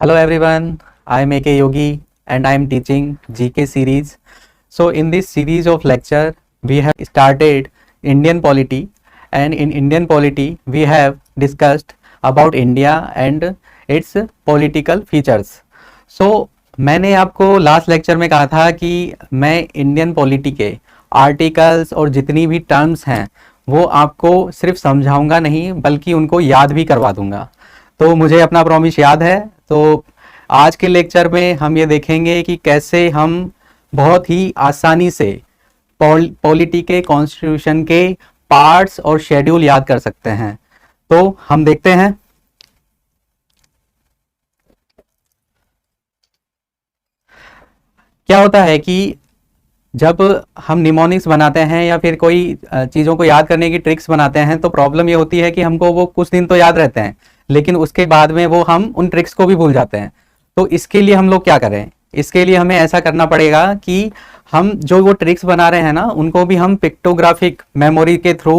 Hello everyone, I am AK Yogi and I am teaching GK series. So in this series of lecture, we have started Indian polity, and in Indian polity we have discussed about India and its political features. So मैंने आपको last lecture में कहा था कि मैं Indian polity के articles और जितनी भी टर्म्स हैं वो आपको सिर्फ समझाऊंगा नहीं बल्कि उनको याद भी करवा दूंगा। तो मुझे अपना प्रॉमिस याद है। तो आज के लेक्चर में हम ये देखेंगे कि कैसे हम बहुत ही आसानी से पॉलिटी के कॉन्स्टिट्यूशन के पार्ट्स और शेड्यूल याद कर सकते हैं। तो हम देखते हैं। क्या होता है कि जब हम निमोनिक्स बनाते हैं या फिर कोई चीज़ों को याद करने की ट्रिक्स बनाते हैं तो प्रॉब्लम ये होती है कि हमको वो कुछ दिन तो याद रहते हैं लेकिन उसके बाद में वो हम उन ट्रिक्स को भी भूल जाते हैं। तो इसके लिए हम लोग क्या करें, इसके लिए हमें ऐसा करना पड़ेगा कि हम जो वो ट्रिक्स बना रहे हैं ना उनको भी हम पिक्टोग्राफिक मेमोरी के थ्रू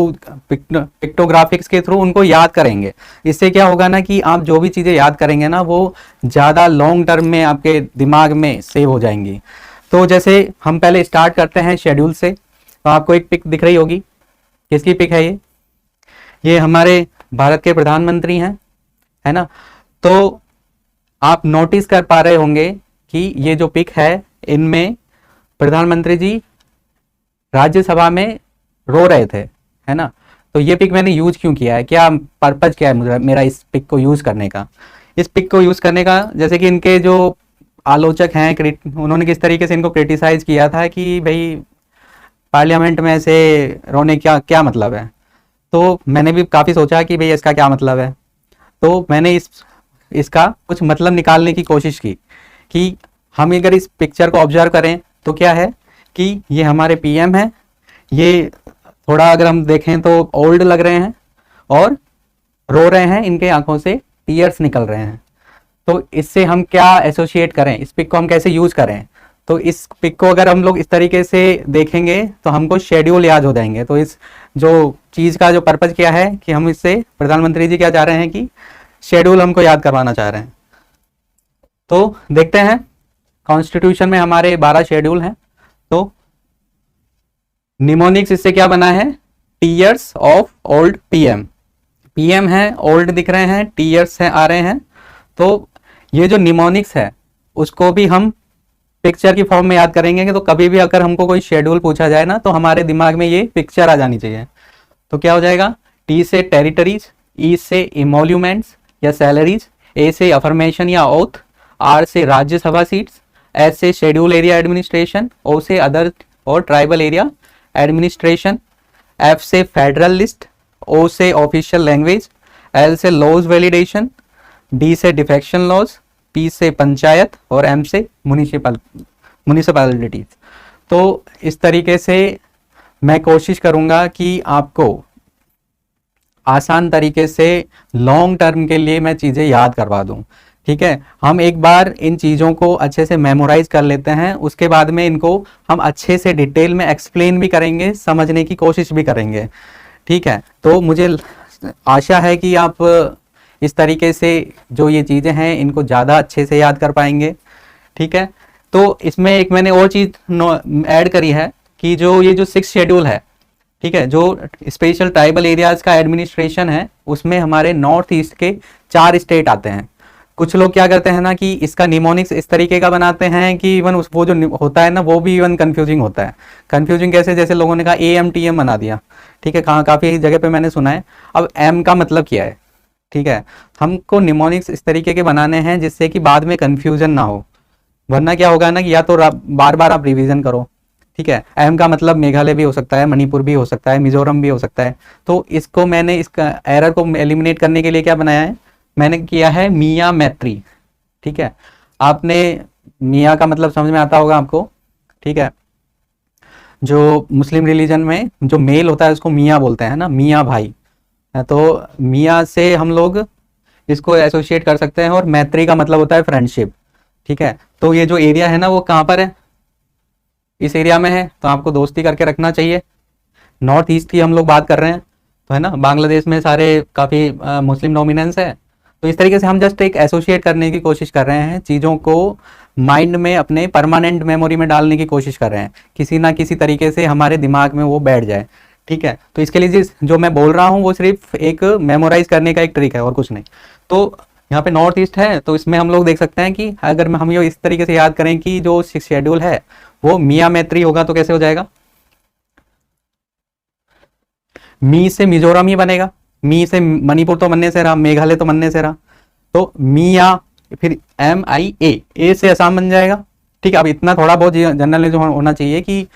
पिक्टोग्राफिक्स के थ्रू उनको याद करेंगे। इससे क्या होगा ना कि आप जो भी चीज़ें याद करेंगे ना वो ज़्यादा लॉन्ग टर्म में आपके दिमाग में सेव हो जाएंगी। तो जैसे हम पहले स्टार्ट करते हैं शेड्यूल से। तो आपको एक पिक दिख रही होगी, किसकी पिक है ये हमारे भारत के प्रधानमंत्री हैं, है ना। तो आप नोटिस कर पा रहे होंगे कि ये जो पिक है इनमें प्रधानमंत्री जी राज्यसभा में रो रहे थे, है ना। तो ये पिक मैंने यूज क्यों किया है, क्या पर्पज क्या है मेरा इस पिक को यूज करने का। इस पिक को यूज करने का जैसे कि इनके जो आलोचक हैं उन्होंने किस तरीके से इनको क्रिटिसाइज किया था कि भाई पार्लियामेंट में ऐसे रोने क्या क्या मतलब है। तो मैंने भी काफ़ी सोचा कि भाई इसका क्या मतलब है। तो मैंने इसका कुछ मतलब निकालने की कोशिश की कि हम अगर इस पिक्चर को ऑब्जर्व करें तो क्या है कि ये हमारे पीएम हैं, ये थोड़ा अगर हम देखें तो ओल्ड लग रहे हैं और रो रहे हैं, इनके आंखों से टीयर्स निकल रहे हैं। तो इससे हम क्या एसोसिएट करें, इस पिक को हम कैसे यूज करें। तो इस पिक को अगर हम लोग इस तरीके से देखेंगे तो हमको शेड्यूल याद हो जाएंगे। तो इस जो चीज़ का जो पर्पज क्या है कि हम इससे प्रधानमंत्री जी क्या चाह रहे हैं कि शेड्यूल हमको याद करवाना चाह रहे हैं। तो देखते हैं कॉन्स्टिट्यूशन में हमारे 12 शेड्यूल हैं। तो निमोनिक्स इससे क्या बना है, tears of old PM. PM है, ओल्ड दिख रहे हैं, टीयर्स हैं आ रहे हैं। तो ये जो निमोनिक्स है उसको भी हम पिक्चर की फॉर्म में याद करेंगे तो कभी भी अगर हमको कोई शेड्यूल पूछा जाए ना तो हमारे दिमाग में ये पिक्चर आ जानी चाहिए। तो क्या हो जाएगा, टी से टेरिटरीज, ई से इमोल्यूमेंट्स या सैलरीज, ए से अफर्मेशन या ओथ, आर से राज्यसभा सीट्स, एस से शेड्यूल एरिया एडमिनिस्ट्रेशन, ओ से अदर और ट्राइबल एरिया एडमिनिस्ट्रेशन, एफ से फेडरल लिस्ट, ओ से ऑफिशियल लैंग्वेज, एल से लॉज वैलिडेशन, डी से डिफेक्शन लॉज, पी से पंचायत और एम से म्युनिसिपैलिटीज। तो इस तरीके से मैं कोशिश करूंगा कि आपको आसान तरीके से लॉन्ग टर्म के लिए मैं चीज़ें याद करवा दूं। ठीक है, हम एक बार इन चीज़ों को अच्छे से मेमोराइज कर लेते हैं, उसके बाद में इनको हम अच्छे से डिटेल में एक्सप्लेन भी करेंगे, समझने की कोशिश भी करेंगे। ठीक है, तो मुझे आशा है कि आप इस तरीके से जो ये चीज़ें हैं इनको ज़्यादा अच्छे से याद कर पाएंगे। ठीक है, तो इसमें एक मैंने और चीज़ ऐड करी है कि जो ये जो 6 शेड्यूल है, ठीक है, जो स्पेशल ट्राइबल एरियाज का एडमिनिस्ट्रेशन है उसमें हमारे नॉर्थ ईस्ट के 4 स्टेट आते हैं। कुछ लोग क्या करते हैं ना कि इसका निमोनिक्स इस तरीके का बनाते हैं कि इवन वो जो होता है ना वो भी इवन कंफ्यूजिंग होता है। कंफ्यूजिंग कैसे, जैसे लोगों ने कहा AMTM बना दिया। ठीक है, काफ़ी जगह पे मैंने सुना है। अब एम का मतलब क्या है, ठीक है, हमको निमोनिक्स इस तरीके के बनाने हैं जिससे कि बाद में कंफ्यूजन ना हो, वरना क्या होगा ना कि या तो बार बार आप रिवीजन करो। ठीक है, एम का मतलब मेघालय भी हो सकता है, मणिपुर भी हो सकता है, मिजोरम भी हो सकता है। तो इसको मैंने इसका एरर को एलिमिनेट करने के लिए क्या बनाया है, मैंने किया है मियाँ मैत्री। ठीक है, आपने मियाँ का मतलब समझ में आता होगा आपको। ठीक है, जो मुस्लिम रिलीजन में जो मेल होता है उसको मियाँ बोलते हैं ना, मियाँ भाई। तो मियाँ से हम लोग इसको एसोसिएट कर सकते हैं और मैत्री का मतलब होता है फ्रेंडशिप। ठीक है, तो ये जो एरिया है ना वो कहाँ पर है, इस एरिया में है, तो आपको दोस्ती करके रखना चाहिए। नॉर्थ ईस्ट की हम लोग बात कर रहे हैं तो है ना, बांग्लादेश में सारे काफ़ी मुस्लिम डोमिनेंस है, तो इस तरीके से हम जस्ट एक एसोसिएट करने की कोशिश कर रहे हैं, चीज़ों को माइंड में अपने परमानेंट मेमोरी में डालने की कोशिश कर रहे हैं, किसी ना किसी तरीके से हमारे दिमाग में वो बैठ जाए। ठीक है, तो इसके लिए जो मैं बोल रहा हूँ वो सिर्फ एक मेमोराइज करने का एक ट्रिक है और कुछ नहीं। तो यहाँ पे नॉर्थ ईस्ट है, तो इसमें हम लोग देख सकते हैं कि अगर हम ये इस तरीके से याद करें कि जो शेड्यूल है वो मियाँ मैत्री होगा, तो कैसे हो जाएगा, मी से मिजोरम ही बनेगा, मी से मणिपुर तो बनने से रहा, मेघालय तो बनने से रहा, तो मिया, फिर MIA से असम बन जाएगा। ठीक है, अब इतना थोड़ा बहुत जनरल जो होना चाहिए कि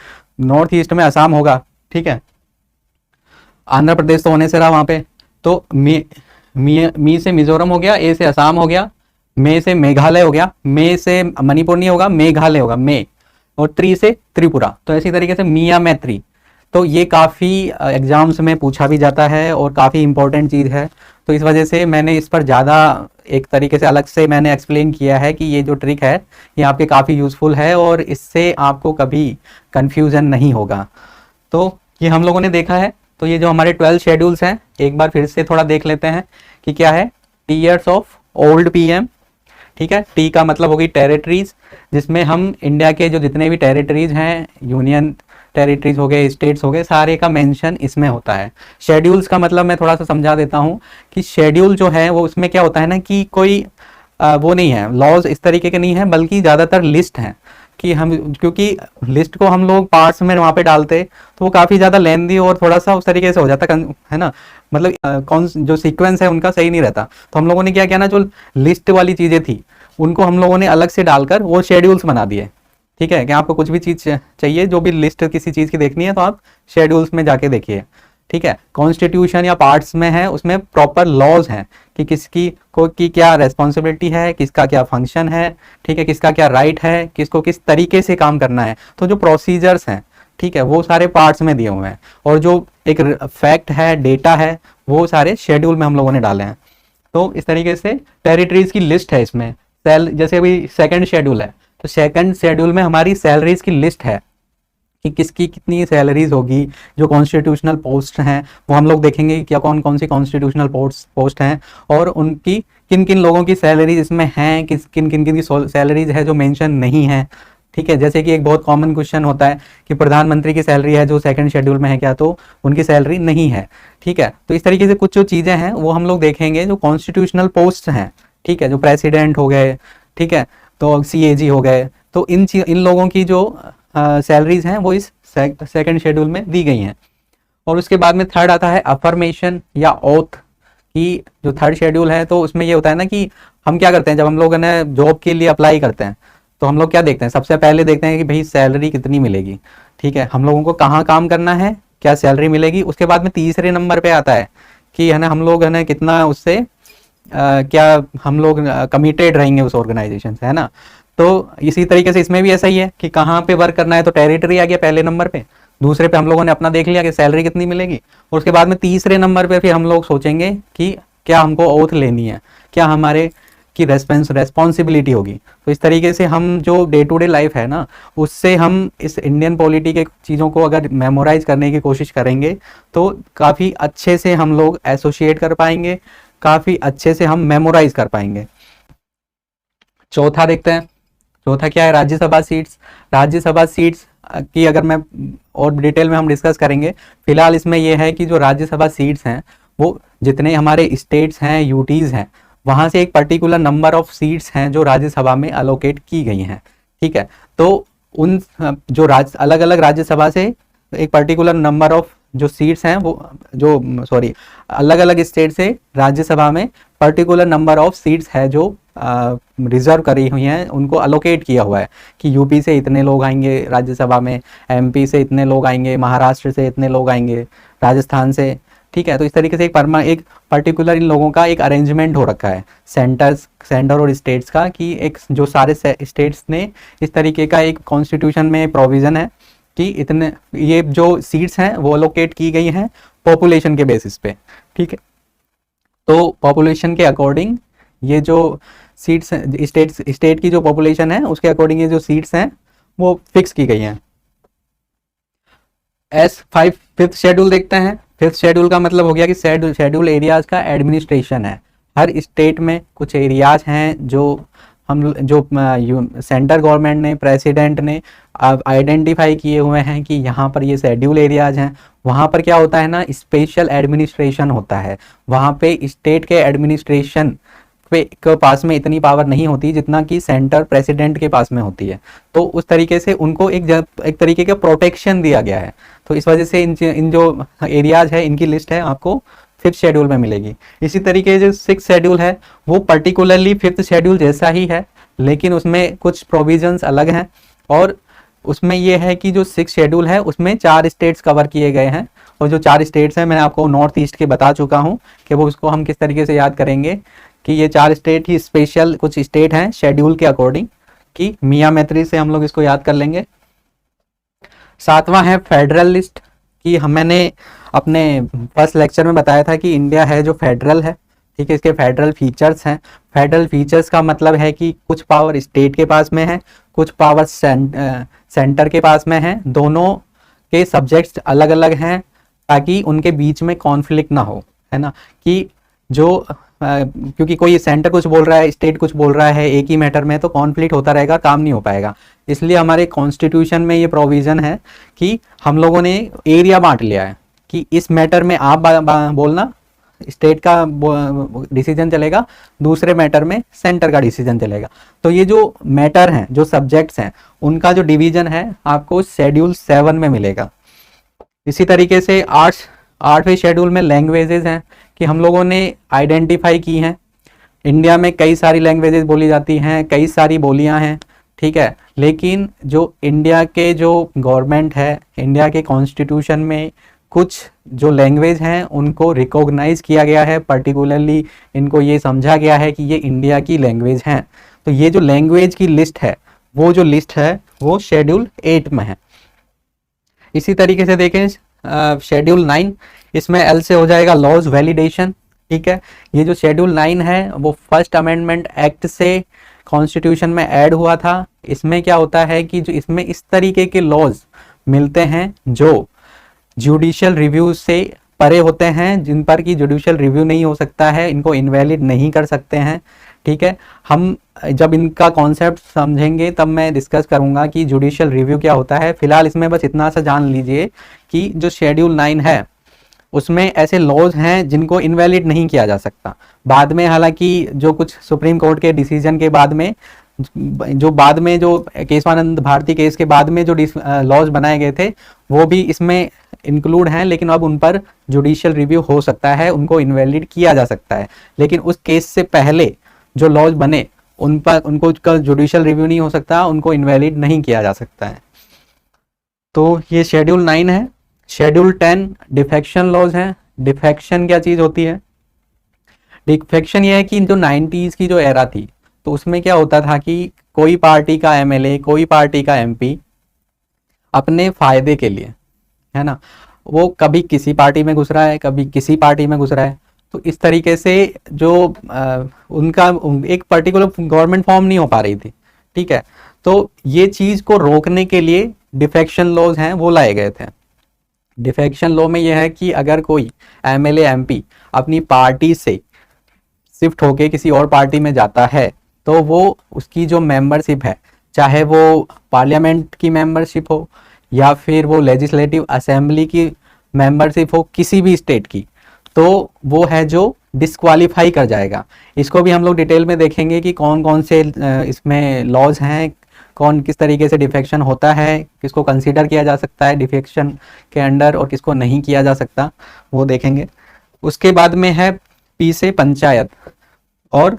नॉर्थ ईस्ट में असम होगा। ठीक है, आंध्र प्रदेश तो होने से रहा वहां पे, तो मी से मिजोरम हो गया, ए से असम हो गया, मे से मेघालय हो गया, मे से मणिपुर नहीं होगा, मेघालय होगा मे, और त्रि से त्रिपुरा। तो ऐसी तरीके से मिया मैत्री, तो ये काफ़ी एग्जाम्स में पूछा भी जाता है और काफ़ी इंपॉर्टेंट चीज़ है। तो इस वजह से मैंने इस पर ज़्यादा एक तरीके से अलग से मैंने एक्सप्लेन किया है कि ये जो ट्रिक है ये आपके काफ़ी यूज़फुल है और इससे आपको कभी कन्फ्यूज़न नहीं होगा। तो ये हम लोगों ने देखा है। तो ये जो हमारे 12 शेड्यूल्स हैं, एक बार फिर से थोड़ा देख लेते हैं कि क्या है। ईयर्स ऑफ ओल्ड PM, ठीक है, टी का मतलब होगी टेरिटरीज, जिसमें हम इंडिया के जो जितने भी टेरिटरीज हैं, यूनियन टेरिटरीज हो गए, स्टेट्स हो गए, सारे का मेंशन इसमें होता है। शेड्यूल्स का मतलब मैं थोड़ा सा समझा देता हूँ कि शेड्यूल जो है वो उसमें क्या होता है ना कि कोई वो नहीं है, लॉज इस तरीके के नहीं है, बल्कि ज़्यादातर लिस्ट हैं कि हम, क्योंकि लिस्ट को हम लोग पार्ट्स में वहाँ पे डालते तो वो काफ़ी ज़्यादा लेंदी और थोड़ा सा उस तरीके से हो जाता है ना, मतलब कौन जो सीक्वेंस है उनका सही नहीं रहता। तो हम लोगों ने क्या किया ना, जो लिस्ट वाली चीज़ें थी उनको हम लोगों ने अलग से डालकर वो शेड्यूल्स बना दिए। ठीक है, कि आपको कुछ भी चीज़ चाहिए, जो भी लिस्ट किसी चीज़ की देखनी है तो आप शेड्यूल्स में जाके देखिए। ठीक है, कॉन्स्टिट्यूशन या पार्ट्स में है, उसमें प्रॉपर लॉज हैं कि किसकी को की क्या रेस्पॉन्सिबिलिटी है, किसका क्या फंक्शन है, ठीक है, किसका क्या राइट है, किसको किस तरीके से काम करना है। तो जो प्रोसीजर्स हैं, ठीक है, वो सारे पार्ट्स में दिए हुए हैं, और जो एक फैक्ट है, डेटा है, वो सारे शेड्यूल में हम लोगों ने डाले हैं। तो इस तरीके से टेरिटरीज की लिस्ट है इसमें। जैसे अभी सेकंड शेड्यूल है, तो सेकंड शेड्यूल में हमारी सैलरीज की लिस्ट है कि किसकी कितनी सैलरीज होगी। जो कॉन्स्टिट्यूशनल पोस्ट हैं वो हम लोग देखेंगे क्या कौन कौन सी कॉन्स्टिट्यूशनल पोस्ट हैं और उनकी किन किन लोगों की सैलरीज इसमें हैं, किन किन की सैलरीज है जो मेंशन नहीं है। ठीक है, जैसे कि एक बहुत कॉमन क्वेश्चन होता है कि प्रधानमंत्री की सैलरी है जो सेकंड शेड्यूल में है क्या, तो उनकी सैलरी नहीं है। ठीक है, तो इस तरीके से कुछ जो चीज़ें हैं वो हम लोग देखेंगे जो कॉन्स्टिट्यूशनल पोस्ट हैं। ठीक है, जो प्रेसिडेंट हो गए, ठीक है, तो CAG हो गए, तो इन लोगों की जो सैलरीज हैं वो इस सेकंड शेड्यूल में दी गई हैं। और उसके बाद में थर्ड आता है अफर्मेशन या ओथ की। जो थर्ड शेड्यूल है तो उसमें ये होता है ना कि हम क्या करते हैं, जब हम लोग ना जॉब के लिए अप्लाई करते हैं तो हम लोग क्या देखते हैं, सबसे पहले देखते हैं कि भाई सैलरी कितनी मिलेगी। ठीक है, हम लोगों को कहाँ काम करना है, क्या सैलरी मिलेगी। उसके बाद में तीसरे नंबर पे आता है कि है ना हम लोग है ना कितना उससे क्या हम लोग कमिटेड रहेंगे उस ऑर्गेनाइजेशन से, है ना। तो इसी तरीके से इसमें भी ऐसा ही है कि कहाँ पे वर्क करना है, तो टेरिटरी आ गया पहले नंबर पे। दूसरे पे हम लोगों ने अपना देख लिया कि सैलरी कितनी मिलेगी, और उसके बाद में तीसरे नंबर पे फिर हम लोग सोचेंगे कि क्या हमको ओथ लेनी है, क्या हमारे की रेस्पॉन्सिबिलिटी होगी। तो इस तरीके से हम जो डे टू डे लाइफ है ना, उससे हम इस इंडियन पॉलिटी के चीज़ों को अगर मेमोराइज करने की कोशिश करेंगे तो काफ़ी अच्छे से हम लोग एसोसिएट कर पाएंगे, काफ़ी अच्छे से हम मेमोराइज कर पाएंगे। चौथा देखते हैं, चौथा क्या है, राज्यसभा सीट्स। राज्यसभा सीट्स की अगर मैं और डिटेल में हम डिस्कस करेंगे, फिलहाल इसमें यह है कि जो राज्यसभा सीट्स हैं वो जितने हमारे स्टेट्स हैं, यूटीज़ हैं, वहाँ से एक पर्टिकुलर नंबर ऑफ सीट्स हैं जो राज्यसभा में अलोकेट की गई हैं। ठीक है, तो उन जो अलग अलग राज्यसभा से एक पर्टिकुलर नंबर ऑफ जो सीट्स हैं वो अलग अलग स्टेट से राज्यसभा में पर्टिकुलर नंबर ऑफ सीट्स है जो रिजर्व करी हुई हैं, उनको अलोकेट किया हुआ है कि यूपी से इतने लोग आएंगे राज्यसभा में, MP से इतने लोग आएंगे, महाराष्ट्र से इतने लोग आएंगे, राजस्थान से। ठीक है, तो इस तरीके से एक पर्टिकुलर इन लोगों का एक अरेंजमेंट हो रखा है सेंटर और स्टेट्स का, कि एक जो सारे स्टेट्स ने इस तरीके का एक कॉन्स्टिट्यूशन में प्रोविज़न है कि इतने ये जो सीट्स हैं वो अलोकेट की गई हैं पॉपुलेशन के बेसिस पे। ठीक है, तो पॉपुलेशन के अकॉर्डिंग ये जो सीट्स स्टेट की जो पॉपुलेशन है उसके अकॉर्डिंग ये जो सीट्स हैं वो फिक्स की गई हैं। S5 फिफ्थ शेड्यूल देखते हैं। फिफ्थ शेड्यूल का मतलब हो गया कि शेड्यूल एरियाज का एडमिनिस्ट्रेशन है, हर स्टेट में कुछ एरियाज हैं जो सेंटर गवर्नमेंट ने, प्रेसिडेंट ने आइडेंटिफाई किए हुए हैं कि यहाँ पर ये शेड्यूल एरियाज हैं। वहाँ पर क्या होता है ना, स्पेशल एडमिनिस्ट्रेशन होता है। वहाँ पे स्टेट के एडमिनिस्ट्रेशन के पास में इतनी पावर नहीं होती जितना कि सेंटर प्रेसिडेंट के पास में होती है। तो उस तरीके से उनको एक तरीके का प्रोटेक्शन दिया गया है। तो इस वजह से इन जो एरियाज है इनकी लिस्ट है आपको 5th शेड्यूल में मिलेगी। इसी तरीके जो 6th शेड्यूल है वो पर्टिकुलरली 5th शेड्यूल जैसा ही है, लेकिन उसमें कुछ प्रोविजंस अलग हैं। और उसमें ये है कि जो 6th शेड्यूल है उसमें 4 स्टेट्स कवर किए गए हैं। और जो 4 स्टेट्स हैं मैंने आपको नॉर्थ ईस्ट के बता चुका हूँ कि वो उसको हम किस तरीके से याद करेंगे कि ये 4 स्टेट ही स्पेशल कुछ स्टेट हैं शेड्यूल के अकॉर्डिंग, कि मियाँ मैत्री से हम लोग इसको याद कर लेंगे। 7वां है फेडरल लिस्ट, कि मैंने अपने फर्स्ट लेक्चर में बताया था कि इंडिया है जो फेडरल है, ठीक है। इसके फेडरल फीचर्स हैं। फेडरल फीचर्स का मतलब है कि कुछ पावर स्टेट के पास में है, कुछ पावर सेंटर के पास में है। दोनों के सब्जेक्ट्स अलग अलग हैं ताकि उनके बीच में कॉन्फ्लिक्ट ना हो, है ना। कि जो क्योंकि कोई सेंटर कुछ बोल रहा है, स्टेट कुछ बोल रहा है एक ही मैटर में, तो कॉन्फ्लिक्ट होता रहेगा, काम नहीं हो पाएगा। इसलिए हमारे कॉन्स्टिट्यूशन में ये प्रोविज़न है कि हम लोगों ने एरिया बांट लिया है कि इस मैटर में आप बोलना, स्टेट का डिसीजन चलेगा, दूसरे मैटर में सेंटर का डिसीजन चलेगा। तो ये जो मैटर हैं, जो सब्जेक्ट्स हैं, उनका जो डिवीजन है आपको शेड्यूल 7 में मिलेगा। इसी तरीके से 8वें शेड्यूल में लैंग्वेजेस हैं, कि हम लोगों ने आइडेंटिफाई की हैं। इंडिया में कई सारी लैंग्वेजेस बोली जाती हैं, कई सारी बोलियां हैं, ठीक है। लेकिन जो इंडिया के जो गवर्नमेंट है, इंडिया के कॉन्स्टिट्यूशन में कुछ जो लैंग्वेज हैं उनको रिकॉग्नाइज किया गया है, पर्टिकुलरली इनको ये समझा गया है कि ये इंडिया की लैंग्वेज हैं। तो ये जो लैंग्वेज की लिस्ट है, वो जो लिस्ट है वो शेड्यूल 8 में है। इसी तरीके से देखें शेड्यूल 9, इसमें एल से हो जाएगा लॉज वैलिडेशन, ठीक है। ये जो शेड्यूल 9 है वो फर्स्ट अमेंडमेंट एक्ट से कॉन्स्टिट्यूशन में ऐड हुआ था। इसमें क्या होता है कि जो इसमें इस तरीके के लॉज मिलते हैं जो जुडिशियल रिव्यू से परे होते हैं, जिन पर कि जुडिशियल रिव्यू नहीं हो सकता है, इनको इनवैलिड नहीं कर सकते हैं, ठीक है। हम जब इनका कॉन्सेप्ट समझेंगे तब मैं डिस्कस करूंगा कि जुडिशियल रिव्यू क्या होता है। फिलहाल इसमें बस इतना सा जान लीजिए कि जो शेड्यूल 9 है उसमें ऐसे लॉज हैं जिनको इनवैलिड नहीं किया जा सकता। बाद में हालांकि जो कुछ सुप्रीम कोर्ट के डिसीजन के बाद में जो केशवानंद भारती केस के बाद में जो लॉज बनाए गए थे वो भी इसमें इंक्लूड हैं, लेकिन अब उन पर जुडिशियल रिव्यू हो सकता है, उनको इनवैलिड किया जा सकता है। लेकिन उस केस से पहले जो लॉज बने उनको जुडिशियल रिव्यू नहीं हो सकता, उनको इनवैलिड नहीं किया जा सकता है। तो ये शेड्यूल 9 है। शेड्यूल 10 डिफेक्शन लॉज हैं। डिफेक्शन क्या चीज होती है? डिफेक्शन ये है कि जो 90s की जो एरा थी तो उसमें क्या होता था कि कोई पार्टी का एमएलए, कोई पार्टी का एमपी अपने फायदे के लिए, है ना, वो कभी किसी पार्टी में घुस रहा है, कभी किसी पार्टी में घुस रहा है। तो इस तरीके से जो उनका एक पर्टिकुलर गवर्नमेंट फॉर्म नहीं हो पा रही थी, ठीक है। तो ये चीज को रोकने के लिए डिफेक्शन लॉज हैं वो लाए गए थे। डिफेक्शन लॉ में यह है कि अगर कोई एमएलए एमपी अपनी पार्टी से शिफ्ट होके किसी और पार्टी में जाता है तो वो उसकी जो मेंबरशिप है, चाहे वो पार्लियामेंट की मेंबरशिप हो या फिर वो लेजिस्लेटिव असेंबली की मेंबरशिप हो किसी भी स्टेट की, तो वो है जो डिस्क्वालीफाई कर जाएगा। इसको भी हम लोग डिटेल में देखेंगे कि कौन कौन से इसमें लॉज हैं, कौन किस तरीके से डिफेक्शन होता है, किसको कंसीडर किया जा सकता है डिफेक्शन के अंडर और किसको नहीं किया जा सकता, वो देखेंगे। उसके बाद में है पी से पंचायत और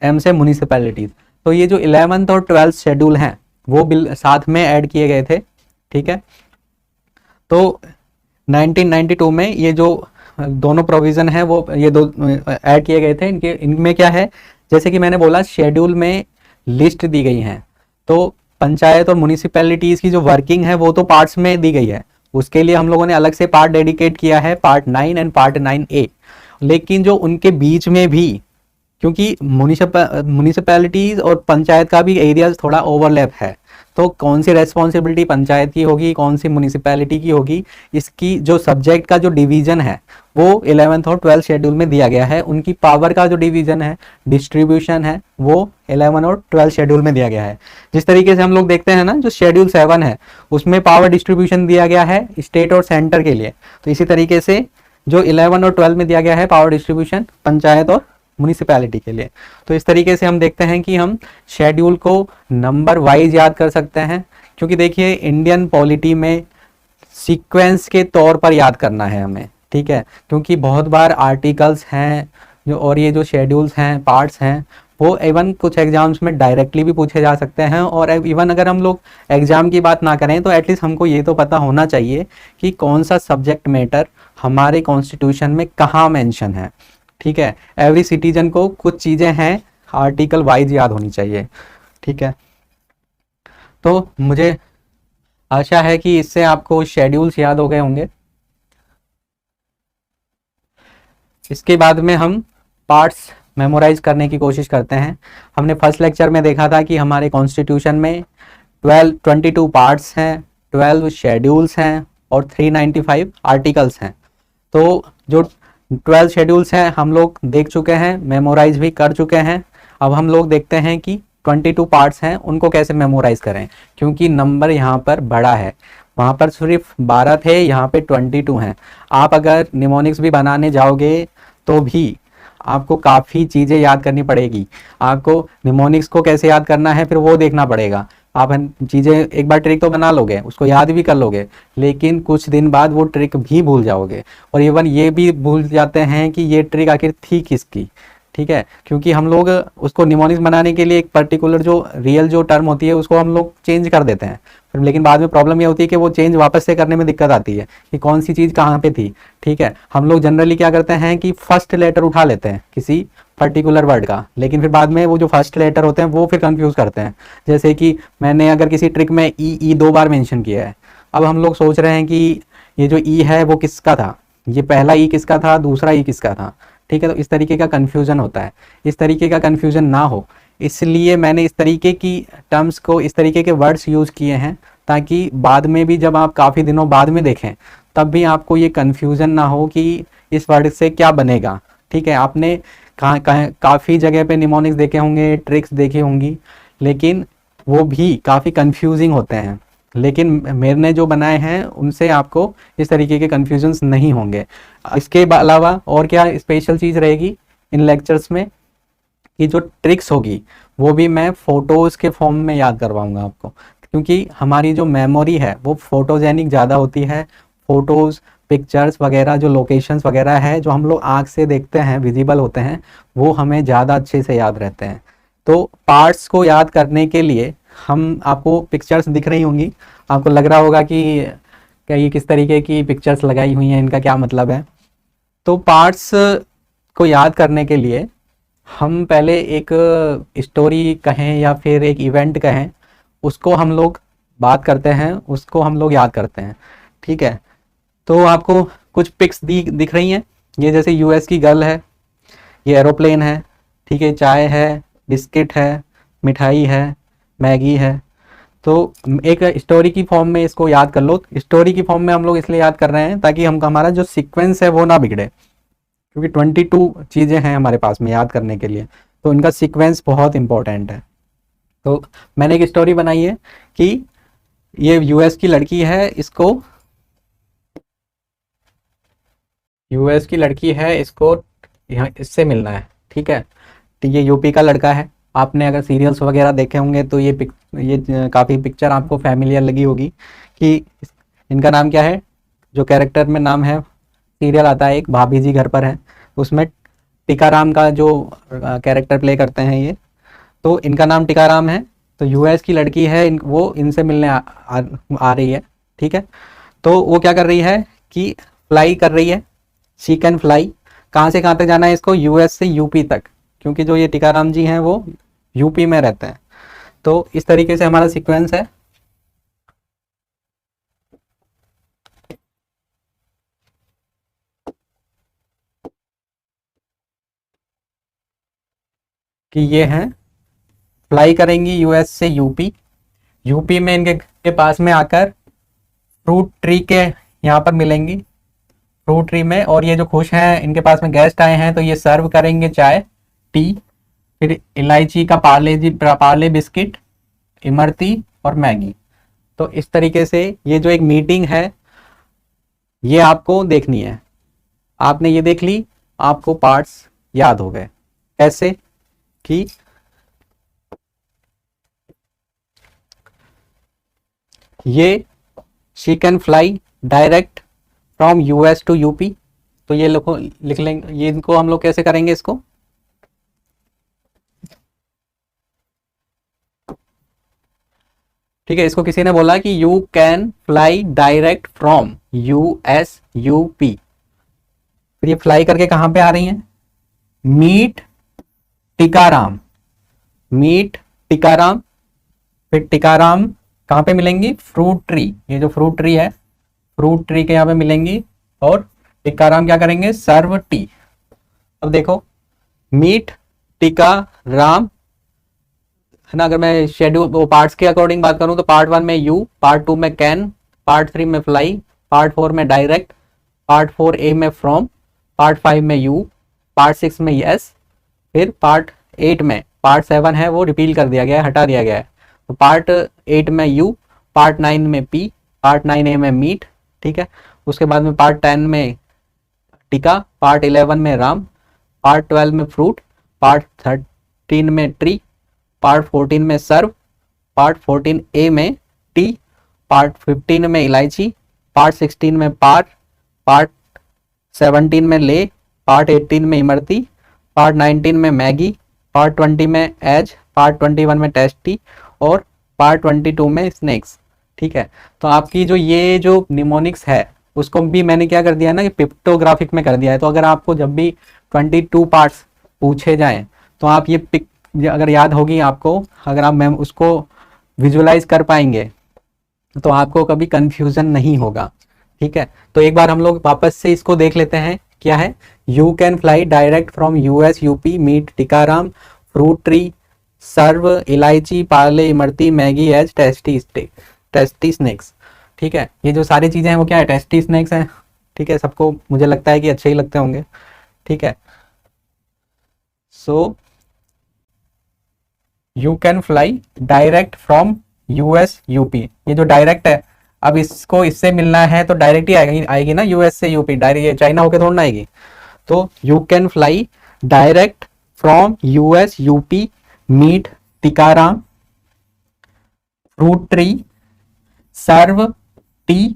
एम से म्युनिसिपैलिटीज। तो ये जो 11th और 12th शेड्यूल हैं वो बिल साथ में ऐड किए गए थे, ठीक है। तो 1992 में ये जो दोनों प्रोविजन है वो ये दो ऐड किए गए थे। इनमें क्या है, जैसे कि मैंने बोला शेड्यूल में लिस्ट दी गई है, तो पंचायत और म्युनिसिपैलिटीज की जो वर्किंग है वो तो पार्ट्स में दी गई है, उसके लिए हम लोगों ने अलग से पार्ट डेडिकेट किया है, पार्ट 9 एंड पार्ट 9A। लेकिन जो उनके बीच में भी, क्योंकि म्युनिसिपैलिटीज और पंचायत का भी एरिया थोड़ा ओवरलैप है, तो कौन सी रेस्पॉन्सिबिलिटी पंचायत की होगी, कौन सी म्यूनिसिपैलिटी की होगी, इसकी जो सब्जेक्ट का जो डिवीजन है वो 11th और 12th शेड्यूल में दिया गया है। उनकी पावर का जो डिवीजन है, डिस्ट्रीब्यूशन है, वो 11 और 12 शेड्यूल में दिया गया है। जिस तरीके से हम लोग देखते हैं ना, जो शेड्यूल 7 है उसमें पावर डिस्ट्रीब्यूशन दिया गया है स्टेट और सेंटर के लिए, तो इसी तरीके से जो 11 और 12 में दिया गया है पावर डिस्ट्रीब्यूशन पंचायत और म्यूनिसिपैलिटी के लिए। तो इस तरीके से हम देखते हैं कि हम शेड्यूल को नंबर वाइज याद कर सकते हैं, क्योंकि देखिए इंडियन पॉलिटी में सीक्वेंस के तौर पर याद करना है हमें, ठीक है, क्योंकि बहुत बार आर्टिकल्स हैं जो, और ये जो शेड्यूल्स हैं, पार्ट्स हैं, वो इवन कुछ एग्जाम्स में डायरेक्टली भी पूछे जा सकते हैं। और इवन अगर हम लोग एग्जाम की बात ना करें तो एटलीस्ट हमको ये तो पता होना चाहिए कि कौन सा सब्जेक्ट मैटर हमारे कॉन्स्टिट्यूशन में कहाँ मेंशन है, ठीक है। एवरी सिटीजन को कुछ चीज़ें हैं आर्टिकल वाइज याद होनी चाहिए, ठीक है। तो मुझे आशा है कि इससे आपको शेड्यूल्स याद हो गए होंगे। इसके बाद में हम पार्ट्स मेमोराइज करने की कोशिश करते हैं। हमने फर्स्ट लेक्चर में देखा था कि हमारे कॉन्स्टिट्यूशन में 22 पार्ट्स हैं, 12 शेड्यूल्स हैं और 395 आर्टिकल्स हैं। तो जो 12 शेड्यूल्स हैं हम लोग देख चुके हैं, मेमोराइज भी कर चुके हैं। अब हम लोग देखते हैं कि 22 पार्ट्स हैं उनको कैसे मेमोराइज करें, क्योंकि नंबर यहाँ पर बड़ा है, वहाँ पर सिर्फ 12 थे, यहाँ पे 22 हैं। आप अगर निमोनिक्स भी बनाने जाओगे तो भी आपको काफ़ी चीज़ें याद करनी पड़ेगी। आपको निमोनिक्स को कैसे याद करना है फिर वो देखना पड़ेगा। आप चीज़ें एक बार ट्रिक तो बना लोगे, उसको याद भी कर लोगे, लेकिन कुछ दिन बाद वो ट्रिक भी भूल जाओगे, और इवन ये भी भूल जाते हैं कि ये ट्रिक आखिर थी किसकी, ठीक है। क्योंकि हम लोग उसको निमोनिक्स बनाने के लिए एक पर्टिकुलर जो रियल जो टर्म होती है उसको हम लोग चेंज कर देते हैं, फिर लेकिन बाद में प्रॉब्लम ये होती है कि वो चेंज वापस से करने में दिक्कत आती है कि कौन सी चीज़ कहाँ पे थी, ठीक है। हम लोग जनरली क्या करते हैं कि फर्स्ट लेटर उठा लेते हैं किसी पर्टिकुलर वर्ड का, लेकिन फिर बाद में वो जो फर्स्ट लेटर होते हैं वो फिर कंफ्यूज करते हैं। जैसे कि मैंने अगर किसी ट्रिक में ई 2 बार मेंशन किया है, अब हम लोग सोच रहे हैं कि ये जो ई है वो किसका था, ये पहला ई किसका था, दूसरा ई किसका था, ठीक है। तो इस तरीके का कन्फ्यूजन होता है। इस तरीके का कन्फ्यूजन ना हो इसलिए मैंने इस तरीके की टर्म्स को, इस तरीके के वर्ड्स यूज़ किए हैं, ताकि बाद में भी जब आप काफ़ी दिनों बाद में देखें तब भी आपको ये कन्फ्यूज़न ना हो कि इस वर्ड से क्या बनेगा, ठीक है। आपने काफ़ी जगह पे निमोनिक्स देखे होंगे, ट्रिक्स देखी होंगी, लेकिन वो भी काफ़ी कन्फ्यूजिंग होते हैं, लेकिन मैंने जो बनाए हैं उनसे आपको इस तरीके के कन्फ्यूजन्स नहीं होंगे। इसके अलावा और क्या स्पेशल चीज़ रहेगी इन लेक्चर्स में कि जो ट्रिक्स होगी वो भी मैं फ़ोटोज़ के फॉर्म में याद करवाऊंगा आपको, क्योंकि हमारी जो मेमोरी है वो फोटोजेनिक ज़्यादा होती है। फ़ोटोज़, पिक्चर्स वगैरह, जो लोकेशंस वगैरह है जो हम लोग आँख से देखते हैं, विजिबल होते हैं, वो हमें ज़्यादा अच्छे से याद रहते हैं। तो पार्ट्स को याद करने के लिए हम, आपको पिक्चर्स दिख रही होंगी, आपको लग रहा होगा कि क्या ये किस तरीके की पिक्चर्स लगाई हुई हैं, इनका क्या मतलब है। तो पार्ट्स को याद करने के लिए हम पहले एक स्टोरी कहें या फिर एक इवेंट कहें, उसको हम लोग बात करते हैं, उसको हम लोग याद करते हैं, ठीक है। तो आपको कुछ पिक्स दिख रही हैं, ये जैसे यूएस की गर्ल है, ये एरोप्लेन है, ठीक है, चाय है, बिस्किट है, मिठाई है, मैगी है। तो एक स्टोरी की फॉर्म में इसको याद कर लो। स्टोरी की फॉर्म में हम लोग इसलिए याद कर रहे हैं ताकि हम, हमारा जो सीक्वेंस है वो ना बिगड़े, क्योंकि 22 चीज़ें हैं हमारे पास में याद करने के लिए, तो इनका सीक्वेंस बहुत इंपॉर्टेंट है। तो मैंने एक स्टोरी बनाई है कि ये यूएस की लड़की है, इसको यहाँ इससे मिलना है, ठीक है। तो ये यूपी का लड़का है। आपने अगर सीरियल्स वगैरह देखे होंगे तो ये काफ़ी पिक्चर आपको फैमिलियर लगी होगी कि इनका नाम क्या है, जो कैरेक्टर में नाम है, सीरियल आता है एक भाभी जी घर पर है, उसमें टीकाराम का जो कैरेक्टर प्ले करते हैं ये, तो इनका नाम टीकाराम है। तो यूएस की लड़की है, वो इनसे मिलने आ रही है, ठीक है। तो वो क्या कर रही है कि फ्लाई कर रही है, शी कैन फ्लाई। कहाँ से कहाँ तक जाना है इसको, यूएस से यूपी तक, क्योंकि जो ये टीकाराम जी हैं वो यूपी में रहते हैं। तो इस तरीके से हमारा सीक्वेंस है। कि ये हैं, फ्लाई करेंगी यूएस से यूपी, यूपी में इनके के पास में आकर फ्रूट ट्री के यहाँ पर मिलेंगी, फ्रूट ट्री में। और ये जो खुश हैं, इनके पास में गेस्ट आए हैं, तो ये सर्व करेंगे चाय, टी, फिर इलायची का पार्ले बिस्किट, इमरती और मैगी। तो इस तरीके से ये जो एक मीटिंग है ये आपको देखनी है। आपने ये देख ली, आपको पार्ट्स याद हो गए। कैसे कि ये she can fly direct from US to UP. तो ये लिख लेंगे, ये इनको हम लोग कैसे करेंगे इसको, ठीक है। इसको किसी ने बोला कि you can fly direct from US UP. फिर ये फ्लाई करके कहां पे आ रही हैं, मीट टिकाराम, मीट टिकाराम। फिर टिकाराम कहां पे मिलेंगी, फ्रूट ट्री, ये जो फ्रूट ट्री है, फ्रूट ट्री के यहाँ पे मिलेंगी। और टिकाराम क्या करेंगे, सर्व टी। अब देखो, मीट टिकाराम है ना। अगर मैं शेड्यूल वो पार्ट्स के अकॉर्डिंग बात करूं तो पार्ट 1 में यू, पार्ट 2 में कैन, पार्ट 3 में फ्लाई, पार्ट 4 में डायरेक्ट, पार्ट 4A में फ्रॉम, पार्ट 5 में यू, पार्ट 6 में यस, फिर पार्ट 8 में, पार्ट 7 है वो रिपील कर दिया गया है, हटा दिया गया है। तो पार्ट 8 में यू, पार्ट 9 में पी, पार्ट 9A में मीट, ठीक है। उसके बाद में पार्ट 10 में टिका, पार्ट 11 में राम, पार्ट 12 में फ्रूट, पार्ट 13 में ट्री, पार्ट 14 में सर्व, पार्ट 14A में टी, पार्ट 15 में इलायची, पार्ट 16 में पार्ट 17 में ले, पार्ट 18 में इमरती, पार्ट 19 में मैगी, पार्ट 20 में एज, पार्ट 21 में टेस्टी और पार्ट 22 में स्नैक्स, ठीक है। तो आपकी जो ये जो निमोनिक्स है उसको भी मैंने क्या कर दिया ना कि पिक्टोग्राफिक में कर दिया है। तो अगर आपको जब भी 22 पार्ट्स पूछे जाएं तो आप ये अगर याद होगी आपको, अगर आप मैम उसको विजुअलाइज कर पाएंगे तो आपको कभी कंफ्यूजन नहीं होगा, ठीक है। तो एक बार हम लोग वापस से इसको देख लेते हैं। क्या है, you can fly direct from US UP, meet Tikaram, fruit tree, serve elaichi, Parle imarti, Maggi age, tasty snacks, ठीक है। ये जो सारी चीजें हैं वो क्या है, टेस्टी स्नैक्स हैं, ठीक है। सबको मुझे लगता है कि अच्छे ही लगते होंगे, ठीक है। So you can fly direct from US UP, ये जो डायरेक्ट है, अब इसको इससे मिलना है तो डायरेक्ट ही आएगी ना, यूएस से यूपी, डायरेक्ट ये चाइना होके थोड़ा ना आएगी। तो you can fly direct from US UP, meet Tikaram, fruit tree, serve tea,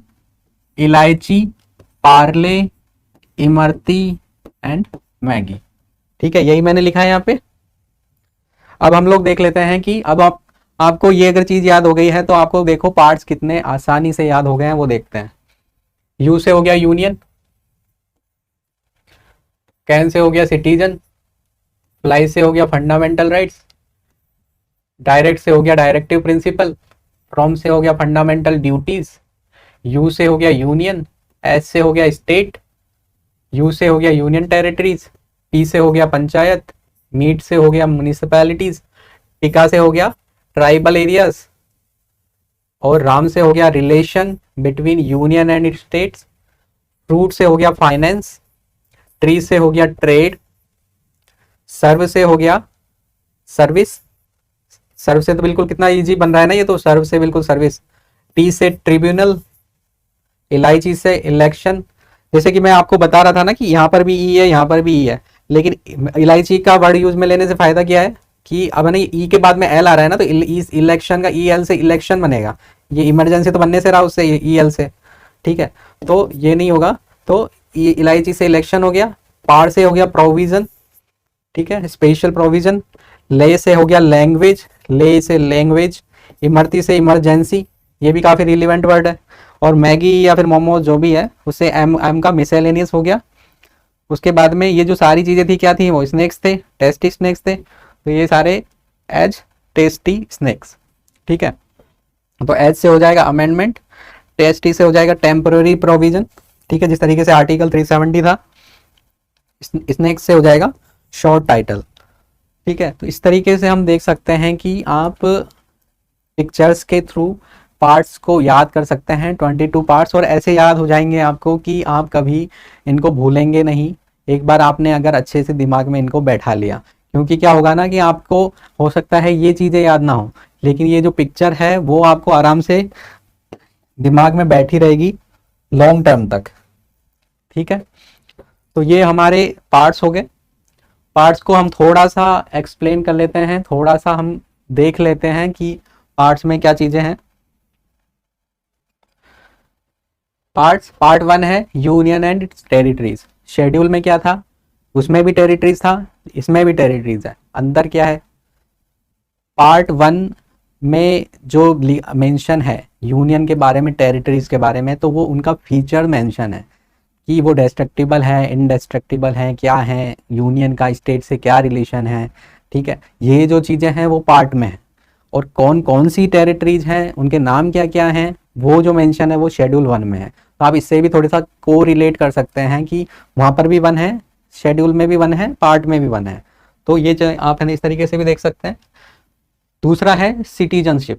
इलायची, पार्ले, इमरती एंड मैगी, ठीक है। यही मैंने लिखा है यहाँ पे। अब हम लोग देख लेते हैं कि अब आपको ये अगर चीज याद हो गई है तो आपको देखो पार्ट्स कितने आसानी से याद हो गए हैं वो देखते हैं। यू से हो गया यूनियन, कैन से हो गया सिटीजन, फ्लाई से हो गया फंडामेंटल राइट्स, डायरेक्ट से हो गया डायरेक्टिव प्रिंसिपल, फ्रॉम से हो गया फंडामेंटल ड्यूटीज, यू से हो गया यूनियन, एस से हो गया स्टेट, यू से हो गया यूनियन टेरिटरीज, पी से हो गया पंचायत, मीट से हो गया म्युनिसिपैलिटीज, टिका से हो गया ट्राइबल एरियाज और राम से हो गया relation between union and states, fruit से हो गया फाइनेंस, ट्री से हो गया ट्रेड, सर्व से हो गया सर्विस, सर्व से तो बिल्कुल कितना इजी बन रहा है ना ये, तो सर्व से बिल्कुल सर्विस, टी से ट्रिब्यूनल, इलायची से इलेक्शन। जैसे कि मैं आपको बता रहा था ना कि यहाँ पर भी ई है, यहाँ पर भी ई है, लेकिन इलायची का वर्ड यूज में लेने से फायदा क्या है कि अब नहीं ई के बाद में एल आ रहा है ना, तो इलेक्शन का ई एल से इलेक्शन बनेगा, ये इमरजेंसी तो बनने से रहा उससे ई एल से, ठीक है। तो ये नहीं होगा, तो इलायची से इलेक्शन हो गया, पार से हो गया प्रोविजन, ठीक है, स्पेशल प्रोविजन, ले से हो गया लैंग्वेज, ले से लैंग्वेज, इमरती से इमरजेंसी, ये भी काफी रिलेवेंट वर्ड है, और मैगी या फिर मोमो जो भी है उससे एम का मिसेलेनियस हो गया। उसके बाद में ये जो सारी चीजें थी क्या थी, वो स्नैक्स थे, टेस्टी स्नैक्स थे, तो ये सारे एज टेस्टी स्नैक्स, ठीक है। तो एज से हो जाएगा अमेंडमेंट, टेस्टी से हो जाएगा टेम्पररी प्रोविजन, ठीक है, जिस तरीके से आर्टिकल 370 था। स्नैक्स से हो जाएगा शॉर्ट टाइटल, ठीक है। तो इस तरीके से हम देख सकते हैं कि आप पिक्चर्स के थ्रू पार्ट्स को याद कर सकते हैं, 22 पार्ट्स, और ऐसे याद हो जाएंगे आपको कि आप कभी इनको भूलेंगे नहीं, एक बार आपने अगर अच्छे से दिमाग में इनको बैठा लिया। क्योंकि क्या होगा ना कि आपको हो सकता है ये चीज़ें याद ना हो, लेकिन ये जो पिक्चर है वो आपको आराम से दिमाग में बैठी रहेगी लॉन्ग टर्म तक। ठीक है, तो ये हमारे पार्ट्स हो गए। पार्ट्स को हम थोड़ा सा एक्सप्लेन कर लेते हैं, थोड़ा सा हम देख लेते हैं कि पार्ट्स में क्या चीज़ें हैं। पार्ट्स, पार्ट 1 है यूनियन एंड टेरिटरीज। शेड्यूल में क्या था, उसमें भी टेरिटरीज था, इसमें भी टेरिटरीज है। अंदर क्या है, पार्ट 1 में जो मेंशन है यूनियन के बारे में, टेरिटरीज के बारे में, तो वो उनका फीचर मेंशन है कि वो डेस्ट्रक्टिबल है, इनडेस्ट्रक्टिबल है, क्या है, यूनियन का स्टेट से क्या रिलेशन है। ठीक है, ये जो चीज़ें हैं वो पार्ट में है। और कौन कौन सी टेरिटरीज हैं, उनके नाम क्या क्या हैं, वो जो मेंशन है वो शेड्यूल 1 में है। तो आप इससे भी थोड़ा सा को रिलेट कर सकते हैं कि वहाँ पर भी 1 है, शेड्यूल में भी 1 है, पार्ट में भी 1 है। तो ये आप इस तरीके से भी देख सकते हैं। दूसरा है सिटीजनशिप।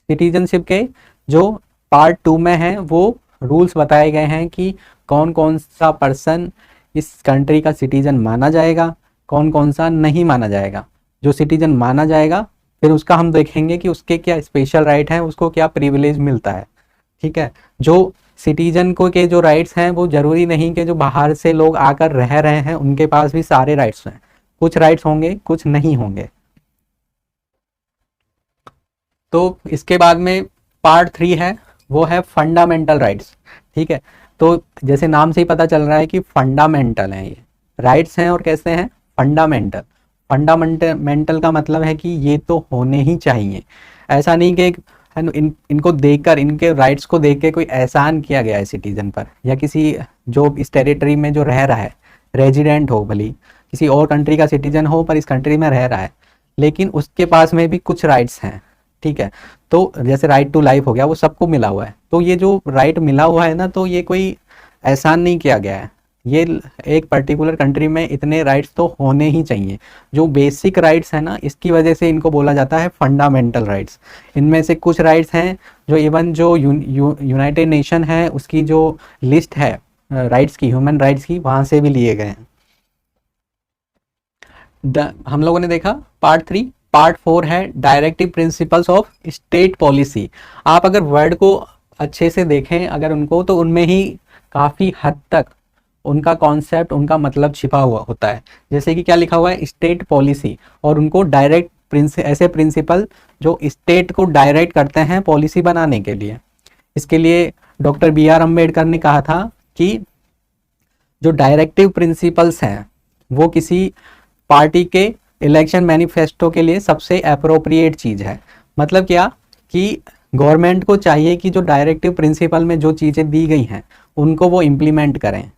सिटीजनशिप के जो पार्ट 2 में है वो रूल्स बताए गए हैं कि कौन कौन सा पर्सन इस कंट्री का सिटीजन माना जाएगा, कौन कौन सा नहीं माना जाएगा। जो सिटीजन माना जाएगा फिर उसका हम देखेंगे कि उसके क्या स्पेशल राइट हैं, उसको क्या प्रिविलेज मिलता है। ठीक है, जो सिटीजन को के जो राइट्स हैं वो जरूरी नहीं कि जो बाहर से लोग आकर रह रहे हैं उनके पास भी सारे राइट्स हैं, कुछ राइट्स होंगे कुछ नहीं होंगे। तो इसके बाद में पार्ट 3 है, वो है फंडामेंटल राइट्स। ठीक है, तो जैसे नाम से ही पता चल रहा है कि फंडामेंटल हैं, ये राइट्स हैं और कैसे हैं, फंडामेंटल। फंडामेंटल का मतलब है कि ये तो होने ही चाहिए। ऐसा नहीं कि इनको देखकर, इनके राइट्स को देख के कोई एहसान किया गया है सिटीजन पर, या किसी जो इस टेरिटरी में जो रह रहा है, रेजिडेंट हो, भली किसी और कंट्री का सिटीजन हो पर इस कंट्री में रह रहा है, लेकिन उसके पास में भी कुछ राइट्स हैं। ठीक है, तो जैसे राइट टू लाइफ हो गया, वो सबको मिला हुआ है। तो ये जो राइट मिला हुआ है ना, तो ये कोई एहसान नहीं किया गया है, ये एक पर्टिकुलर कंट्री में इतने राइट्स तो होने ही चाहिए। जो बेसिक राइट्स है ना, इसकी वजह से इनको बोला जाता है फंडामेंटल राइट्स। इनमें से कुछ राइट्स हैं जो इवन जो यूनाइटेड नेशन है उसकी जो लिस्ट है राइट्स की, ह्यूमन राइट्स की, वहाँ से भी लिए गए हैं। हम लोगों ने देखा पार्ट 3। पार्ट 4 है directive principles of state policy. आप अगर वर्ड को अच्छे से देखें अगर उनको, तो उनमें ही काफ़ी हद तक उनका कॉन्सेप्ट, उनका मतलब छिपा हुआ होता है। जैसे कि क्या लिखा हुआ है, स्टेट पॉलिसी, और उनको डायरेक्ट ऐसे प्रिंसिपल जो स्टेट को डायरेक्ट करते हैं पॉलिसी बनाने के लिए। इसके लिए डॉक्टर BR अम्बेडकर ने कहा था कि जो डायरेक्टिव प्रिंसिपल्स हैं वो किसी पार्टी के इलेक्शन मैनिफेस्टो के लिए सबसे अप्रोप्रिएट चीज़ है। मतलब क्या कि गवर्नमेंट को चाहिए कि जो डायरेक्टिव प्रिंसिपल में जो चीज़ें दी गई हैं उनको वो इम्प्लीमेंट करें।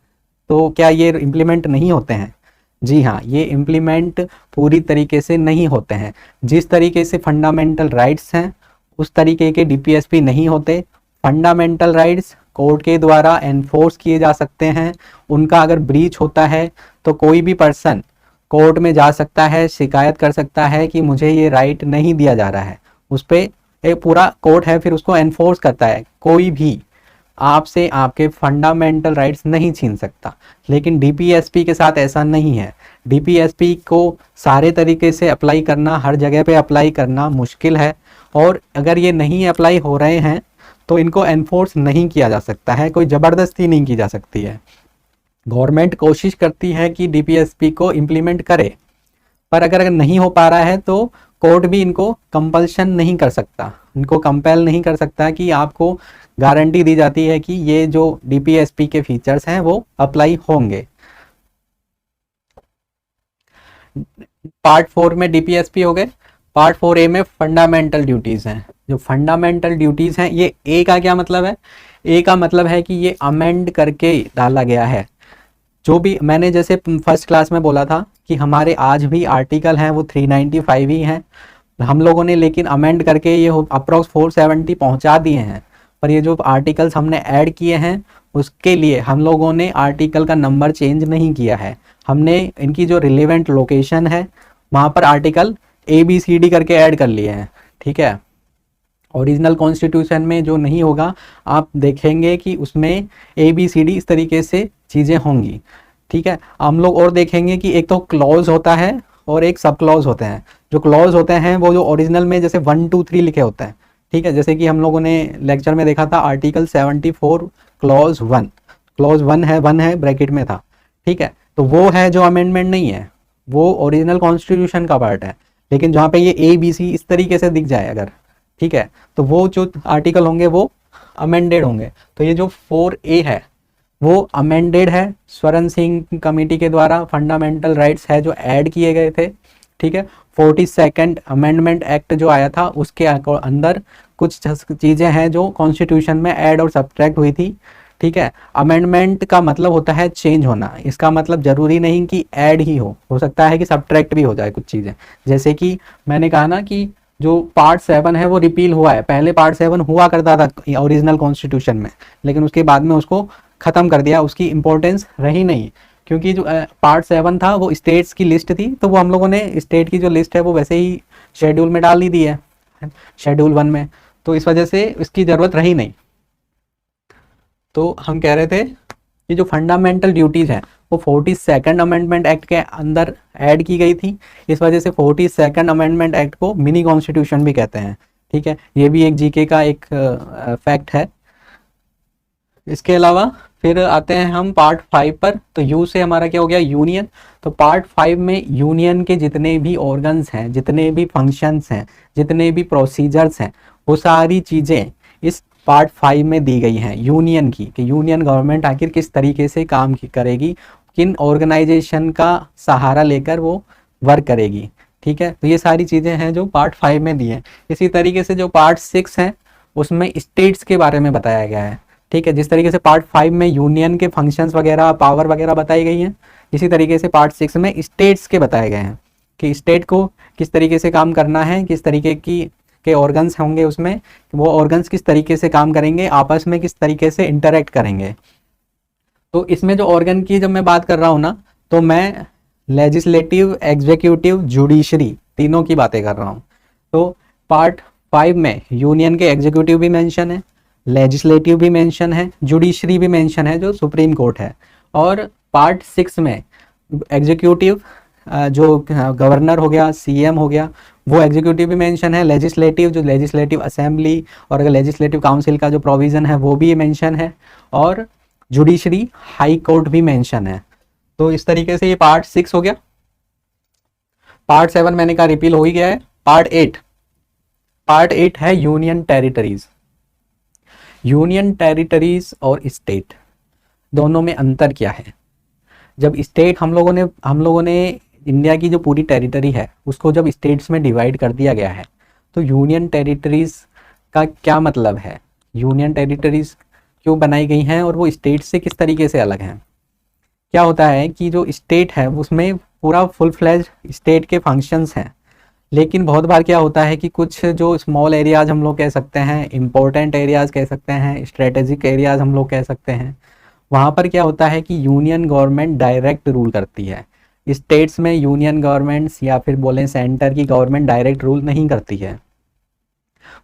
तो क्या ये इम्प्लीमेंट नहीं होते हैं? जी हाँ, ये इम्प्लीमेंट पूरी तरीके से नहीं होते हैं। जिस तरीके से फंडामेंटल राइट्स हैं उस तरीके के DPSP नहीं होते। फंडामेंटल राइट्स कोर्ट के द्वारा एनफोर्स किए जा सकते हैं। उनका अगर ब्रीच होता है तो कोई भी पर्सन कोर्ट में जा सकता है, शिकायत कर सकता है कि मुझे ये राइट नहीं दिया जा रहा है। उस पर एक पूरा कोर्ट है, फिर उसको एनफोर्स करता है। कोई भी आपसे आपके फंडामेंटल राइट्स नहीं छीन सकता। लेकिन DPSP के साथ ऐसा नहीं है। DPSP को सारे तरीके से अप्लाई करना, हर जगह पे अप्लाई करना मुश्किल है, और अगर ये नहीं अप्लाई हो रहे हैं तो इनको एनफोर्स नहीं किया जा सकता है, कोई ज़बरदस्ती नहीं की जा सकती है। गवर्नमेंट कोशिश करती है कि DPSP को इम्प्लीमेंट करे, पर अगर नहीं हो पा रहा है तो कोर्ट भी इनको कंपल्शन नहीं कर सकता, इनको कंपेल नहीं कर सकता कि आपको गारंटी दी जाती है कि ये जो DPSP के फीचर्स हैं वो अप्लाई होंगे। पार्ट 4 में DPSP हो गए। पार्ट 4A में फंडामेंटल ड्यूटीज़ हैं। जो फंडामेंटल ड्यूटीज़ हैं, ये ए का क्या मतलब है? ए का मतलब है कि ये अमेंड करके डाला गया है। जो भी मैंने जैसे फर्स्ट क्लास में बोला था कि हमारे आज भी आर्टिकल हैं वो 395 ही हैं हम लोगों ने, लेकिन अमेंड करके ये अप्रॉक्स 470 पहुंचा दिए हैं। पर ये जो आर्टिकल्स हमने ऐड किए हैं उसके लिए हम लोगों ने आर्टिकल का नंबर चेंज नहीं किया है। हमने इनकी जो रिलेवेंट लोकेशन है वहाँ पर आर्टिकल ABCD करके ऐड कर लिए हैं। ठीक है, ओरिजिनल कॉन्स्टिट्यूशन में जो नहीं होगा, आप देखेंगे कि उसमें ABCD इस तरीके से चीज़ें होंगी। ठीक है, हम लोग और देखेंगे कि एक तो क्लॉज होता है और एक सब क्लॉज होते हैं। जो क्लॉज होते हैं वो जो ओरिजिनल में जैसे 1 2 3 लिखे होते हैं। ठीक है, जैसे कि हम लोगों ने लेक्चर में देखा था आर्टिकल 74 क्लॉज 1, क्लॉज 1 है ब्रैकेट में था। ठीक है, तो वो है जो अमेंडमेंट नहीं है, वो ओरिजिनल कॉन्स्टिट्यूशन का पार्ट है। लेकिन जहाँ पे ये ABC इस तरीके से दिख जाए अगर, ठीक है, तो वो जो आर्टिकल होंगे वो अमेंडेड होंगे। तो ये जो 4A है वो अमेंडेड है, स्वरण सिंह कमेटी के द्वारा फंडामेंटल राइट्स है जो ऐड किए गए थे। ठीक है, 42nd अमेंडमेंट एक्ट जो आया था उसके अंदर कुछ चीज़ें हैं जो कॉन्स्टिट्यूशन में ऐड और सब्ट्रैक्ट हुई थी। ठीक है, अमेंडमेंट का मतलब होता है चेंज होना, इसका मतलब जरूरी नहीं कि ऐड ही हो सकता है कि सब्ट्रैक्ट भी हो जाए कुछ चीज़ें। जैसे कि मैंने कहा ना कि जो पार्ट 7 है वो रिपील हुआ है, पहले पार्ट 7 हुआ करता था ओरिजिनल कॉन्स्टिट्यूशन में, लेकिन उसके बाद में उसको ख़त्म कर दिया, उसकी इंपॉर्टेंस रही नहीं, क्योंकि जो पार्ट 7 था वो स्टेट्स की लिस्ट थी, तो वो हम लोगों ने स्टेट की जो लिस्ट है वो वैसे ही शेड्यूल में डाल ही दी है, शेड्यूल 1 में, तो इस वजह से इसकी ज़रूरत रही नहीं। तो हम कह रहे थे कि जो फंडामेंटल ड्यूटीज़ हैं वो 42nd अमेंडमेंट एक्ट के अंदर ऐड की गई थी, इस वजह से 42nd अमेंडमेंट एक्ट को मिनी कॉन्स्टिट्यूशन भी कहते हैं। ठीक है, ये भी एक जीके का एक फैक्ट है। इसके अलावा फिर आते हैं हम पार्ट 5 पर। तो यू से हमारा क्या हो गया, यूनियन। तो पार्ट 5 में यूनियन के जितने भी ऑर्गन्स हैं, जितने भी फंक्शंस हैं, जितने भी प्रोसीजर्स हैं, वो सारी चीज़ें इस पार्ट 5 में दी गई हैं यूनियन की, कि यूनियन गवर्नमेंट आखिर किस तरीके से काम करेगी, किन ऑर्गेनाइजेशन का सहारा लेकर वो वर्क करेगी। ठीक है, तो ये सारी चीज़ें हैं जो पार्ट 5 में दी हैं। इसी तरीके से जो पार्ट 6 है उसमें स्टेट्स के बारे में बताया गया है। ठीक है, जिस तरीके से पार्ट 5 में यूनियन के फंक्शंस वगैरह, पावर वगैरह बताई गई हैं, इसी तरीके से पार्ट 6 में स्टेट्स के बताए गए हैं कि स्टेट को किस तरीके से काम करना है, किस तरीके के ऑर्गन्स होंगे उसमें, वो ऑर्गन्स किस तरीके से काम करेंगे, आपस में किस तरीके से इंटरेक्ट करेंगे। तो इसमें जो ऑर्गन की जब मैं बात कर रहा हूँ ना, तो मैं लेजिस्लेटिव, एग्जीक्यूटिव, जुडिशरी तीनों की बातें कर रहा हूँ। तो पार्ट 5 में यूनियन के एग्जीक्यूटिव भी मेंशन है, लेजिस्लेटिव भी मेंशन है, जुडिशरी भी मेंशन है जो सुप्रीम कोर्ट है। और पार्ट 6 में एग्जीक्यूटिव जो गवर्नर हो गया, CM हो गया, वो एग्जीक्यूटिव भी मेंशन है, लेजिस्लेटिव जो लेजिस्लेटिव असेंबली और अगर लेजिस्लेटिव काउंसिल का जो प्रोविज़न है वो भी मेंशन है, और जुडिशरी हाई कोर्ट भी मेंशन है। तो इस तरीके से ये पार्ट 6 हो गया। पार्ट 7 मैंने कहा रिपील हो ही गया है। पार्ट 8 है यूनियन टेरिटरीज। यूनियन टेरिटरीज और स्टेट दोनों में अंतर क्या है। जब स्टेट हम लोगों ने इंडिया की जो पूरी टेरिटरी है उसको जब स्टेट्स में डिवाइड कर दिया गया है, तो यूनियन टेरिटरीज का क्या मतलब है, यूनियन टेरिटरीज क्यों बनाई गई हैं और वो स्टेट से किस तरीके से अलग हैं। क्या होता है कि जो स्टेट है उसमें पूरा फुल फ्लेज स्टेट के फंक्शंस हैं, लेकिन बहुत बार क्या होता है कि कुछ जो स्मॉल एरियाज हम लोग कह सकते हैं, इम्पोर्टेंट एरियाज कह सकते हैं, स्ट्रेटेजिक एरियाज हम लोग कह सकते हैं, वहाँ पर क्या होता है कि यूनियन गवर्नमेंट डायरेक्ट रूल करती है। स्टेट्स में यूनियन गवर्नमेंट्स या फिर बोलें सेंटर की गवर्नमेंट डायरेक्ट रूल नहीं करती है।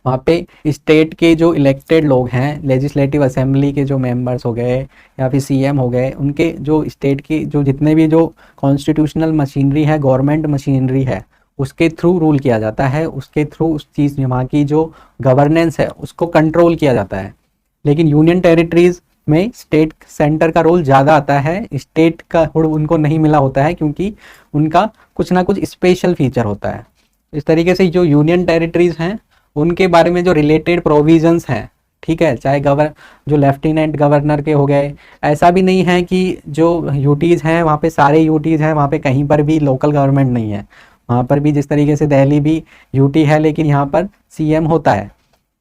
वहाँ पे स्टेट के जो इलेक्टेड लोग हैं, लेजिस्लेटिव असेंबली के जो मेंबर्स हो गए या फिर CM हो गए, उनके जो स्टेट की जो जितने भी जो कॉन्स्टिट्यूशनल मशीनरी है, गवर्नमेंट मशीनरी है, उसके थ्रू रूल किया जाता है, उसके थ्रू उस चीज़ वहाँ की जो गवर्नेंस है उसको कंट्रोल किया जाता है। लेकिन यूनियन टेरिटरीज में स्टेट सेंटर का रोल ज़्यादा आता है, स्टेट का उनको नहीं मिला होता है क्योंकि उनका कुछ ना कुछ स्पेशल फीचर होता है। इस तरीके से जो यूनियन टेरिटरीज हैं उनके बारे में जो रिलेटेड प्रोविजंस हैं, ठीक है, चाहे जो लेफ्टिनेंट गवर्नर के हो गए, ऐसा भी नहीं है कि जो यूटीज़ हैं वहाँ पे सारे यूटीज़ हैं, वहाँ पे कहीं पर भी लोकल गवर्नमेंट नहीं है। वहाँ पर भी जिस तरीके से दिल्ली भी यूटी है लेकिन यहाँ पर CM होता है।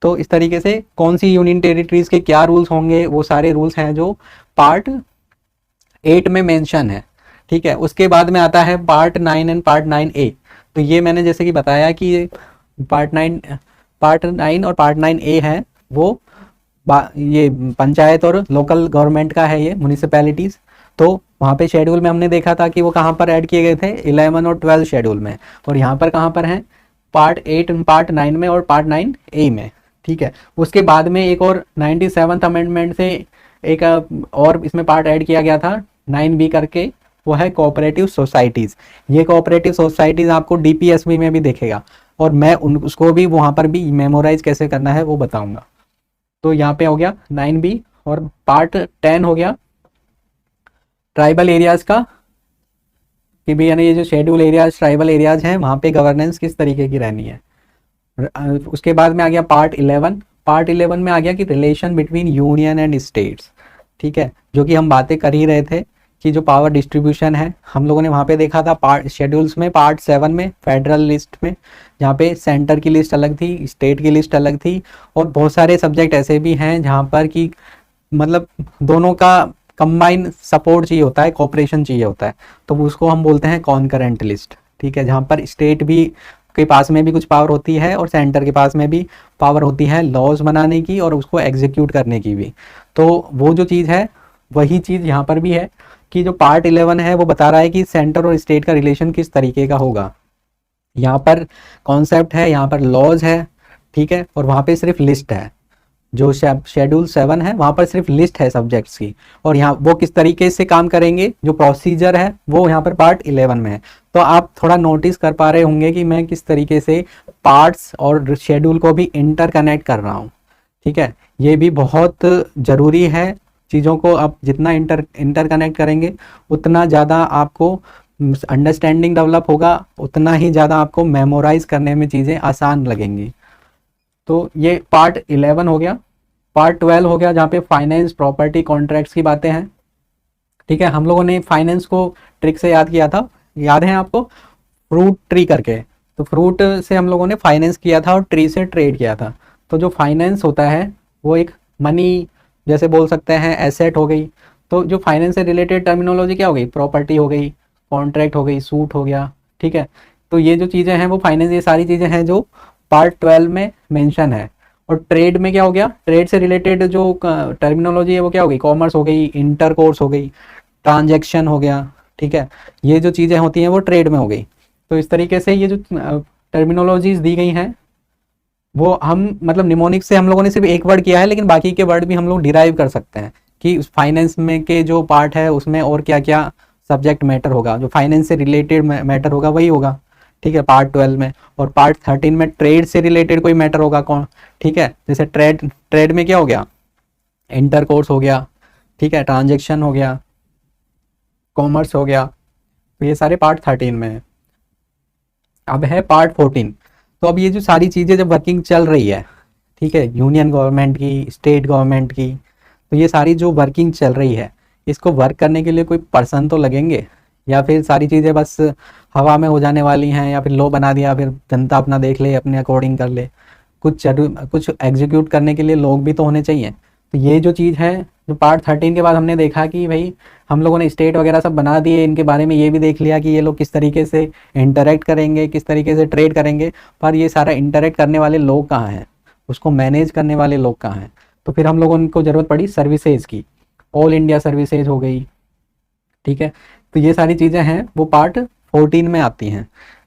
तो इस तरीके से कौन सी यूनियन टेरिटरीज के क्या रूल्स होंगे, वो सारे रूल्स हैं जो पार्ट 8 में मेंशन है। ठीक है, उसके बाद में आता है पार्ट 9 एंड पार्ट 9A। तो ये मैंने जैसे कि बताया कि पार्ट 9 और पार्ट 9A है वो ये पंचायत और लोकल गवर्नमेंट का है, ये म्यूनिसिपैलिटीज़। तो वहाँ पे शेड्यूल में हमने देखा था कि वो कहाँ पर ऐड किए गए थे, 11 और 12 शेड्यूल में, और यहाँ पर कहाँ पर हैं, पार्ट 8 पार्ट 9 में और पार्ट 9A में। ठीक है। उसके बाद में एक और 97th अमेंडमेंट से एक और इसमें पार्ट ऐड किया गया था 9B करके, वो है कोऑपरेटिव सोसाइटीज़। ये कोऑपरेटिव सोसाइटीज़ आपको DPSB में भी देखेगा, और मैं उसको भी वहाँ पर भी मेमोराइज कैसे करना है वो बताऊँगा। तो यहाँ पे हो गया 9B, और पार्ट 10 हो गया ट्राइबल एरियाज़ का, कि भी यानी ये जो शेड्यूल एरियाज ट्राइबल एरियाज हैं वहाँ पे गवर्नेंस किस तरीके की रहनी है। उसके बाद में आ गया पार्ट 11। पार्ट 11 में आ गया कि relation between union and states, ठीक है, जो कि हम बातें कर ही रहे थे कि जो पावर डिस्ट्रीब्यूशन है हम लोगों ने वहाँ पे देखा था पार्ट शेड्यूल्स में, पार्ट 7 में फेडरल लिस्ट में, जहाँ पे सेंटर की लिस्ट अलग थी, स्टेट की लिस्ट अलग थी, और बहुत सारे सब्जेक्ट ऐसे भी हैं जहाँ पर कि मतलब दोनों का कंबाइन सपोर्ट चाहिए होता है, कोऑपरेशन चाहिए होता है, तो उसको हम बोलते हैं कॉन्करेंट लिस्ट, ठीक है, जहाँ पर स्टेट भी के पास में भी कुछ पावर होती है और सेंटर के पास में भी पावर होती है लॉज बनाने की और उसको एग्जीक्यूट करने की भी। तो वो जो चीज़ है वही चीज़ यहाँ पर भी है कि जो पार्ट 11 है वो बता रहा है कि सेंटर और स्टेट का रिलेशन किस तरीके का होगा। यहाँ पर कॉन्सेप्ट है, यहाँ पर लॉज है, ठीक है, और वहाँ पे सिर्फ लिस्ट है। जो शेड्यूल 7 है वहाँ पर सिर्फ लिस्ट है सब्जेक्ट्स की, और यहाँ वो किस तरीके से काम करेंगे, जो प्रोसीजर है वो यहाँ पर पार्ट 11 में है। तो आप थोड़ा नोटिस कर पा रहे होंगे कि मैं किस तरीके से पार्ट्स और शेड्यूल को भी इंटरकनेक्ट कर रहा हूँ, ठीक है। ये भी बहुत ज़रूरी है, चीज़ों को आप जितना इंटरकनेक्ट करेंगे उतना ज़्यादा आपको अंडरस्टैंडिंग डेवलप होगा, उतना ही ज़्यादा आपको मेमोराइज करने में चीज़ें आसान लगेंगी। तो ये पार्ट 11 हो गया। पार्ट 12 हो गया जहाँ पे फाइनेंस, प्रॉपर्टी, कॉन्ट्रैक्ट्स की बातें हैं, ठीक है। हम लोगों ने फाइनेंस को ट्रिक से याद किया था, याद है आपको, फ्रूट ट्री करके। तो फ्रूट से हम लोगों ने फाइनेंस किया था और ट्री से ट्रेड किया था। तो जो फाइनेंस होता है वो एक मनी जैसे बोल सकते हैं, एसेट हो गई। तो जो फाइनेंस से रिलेटेड टर्मिनोलॉजी क्या हो गई, प्रॉपर्टी हो गई, कॉन्ट्रैक्ट हो गई, सूट हो गया, ठीक है। तो ये जो चीज़ें हैं वो फाइनेंस, ये सारी चीज़ें हैं जो पार्ट 12 में मेंशन है। और ट्रेड में क्या हो गया, ट्रेड से रिलेटेड जो टर्मिनोलॉजी है वो क्या हो गई, कॉमर्स हो गई, इंटरकोर्स हो गई, ट्रांजैक्शन हो गया, ठीक है। ये जो चीज़ें होती हैं वो ट्रेड में हो गई। तो इस तरीके से ये जो टर्मिनोलॉजीज दी गई हैं वो हम मतलब निमोनिक्स से हम लोगों ने सिर्फ एक वर्ड किया है, लेकिन बाकी के वर्ड भी हम लोग डिराइव कर सकते हैं कि फाइनेंस में के जो पार्ट है उसमें और क्या क्या सब्जेक्ट मैटर होगा, जो फाइनेंस से रिलेटेड मैटर होगा वही होगा, ठीक है, पार्ट 12 में। और पार्ट 13 में ट्रेड से रिलेटेड कोई मैटर होगा कौन, ठीक है। जैसे ट्रेड में क्या हो गया, इंटरकोर्स हो गया, ठीक है, ट्रांजैक्शन हो गया, कॉमर्स हो गया। तो ये सारे पार्ट 13 में है। अब है पार्ट 14। तो अब ये जो सारी चीज़ें जब वर्किंग चल रही है, ठीक है, यूनियन गवर्नमेंट की, स्टेट गवर्नमेंट की, तो ये सारी जो वर्किंग चल रही है इसको वर्क करने के लिए कोई पर्सन तो लगेंगे, या फिर सारी चीज़ें बस हवा में हो जाने वाली हैं, या फिर लो बना दिया फिर जनता अपना देख ले, अपने अकॉर्डिंग कर ले। कुछ एग्जीक्यूट करने के लिए लोग भी तो होने चाहिए। तो ये जो चीज़ है, जो पार्ट 13 के बाद हमने देखा कि भाई हम लोगों ने स्टेट वगैरह सब बना दिए, इनके बारे में ये भी देख लिया कि ये लोग किस तरीके से इंटरेक्ट करेंगे, किस तरीके से ट्रेड करेंगे, पर ये सारा इंटरेक्ट करने वाले लोग कहाँ हैं, उसको मैनेज करने वाले लोग कहाँ हैं। तो फिर हम लोगों को ज़रूरत पड़ी सर्विसेज की, ऑल इंडिया सर्विसेज हो गई, ठीक है। तो ये सारी चीज़ें हैं वो पार्ट 14 में आती हैं,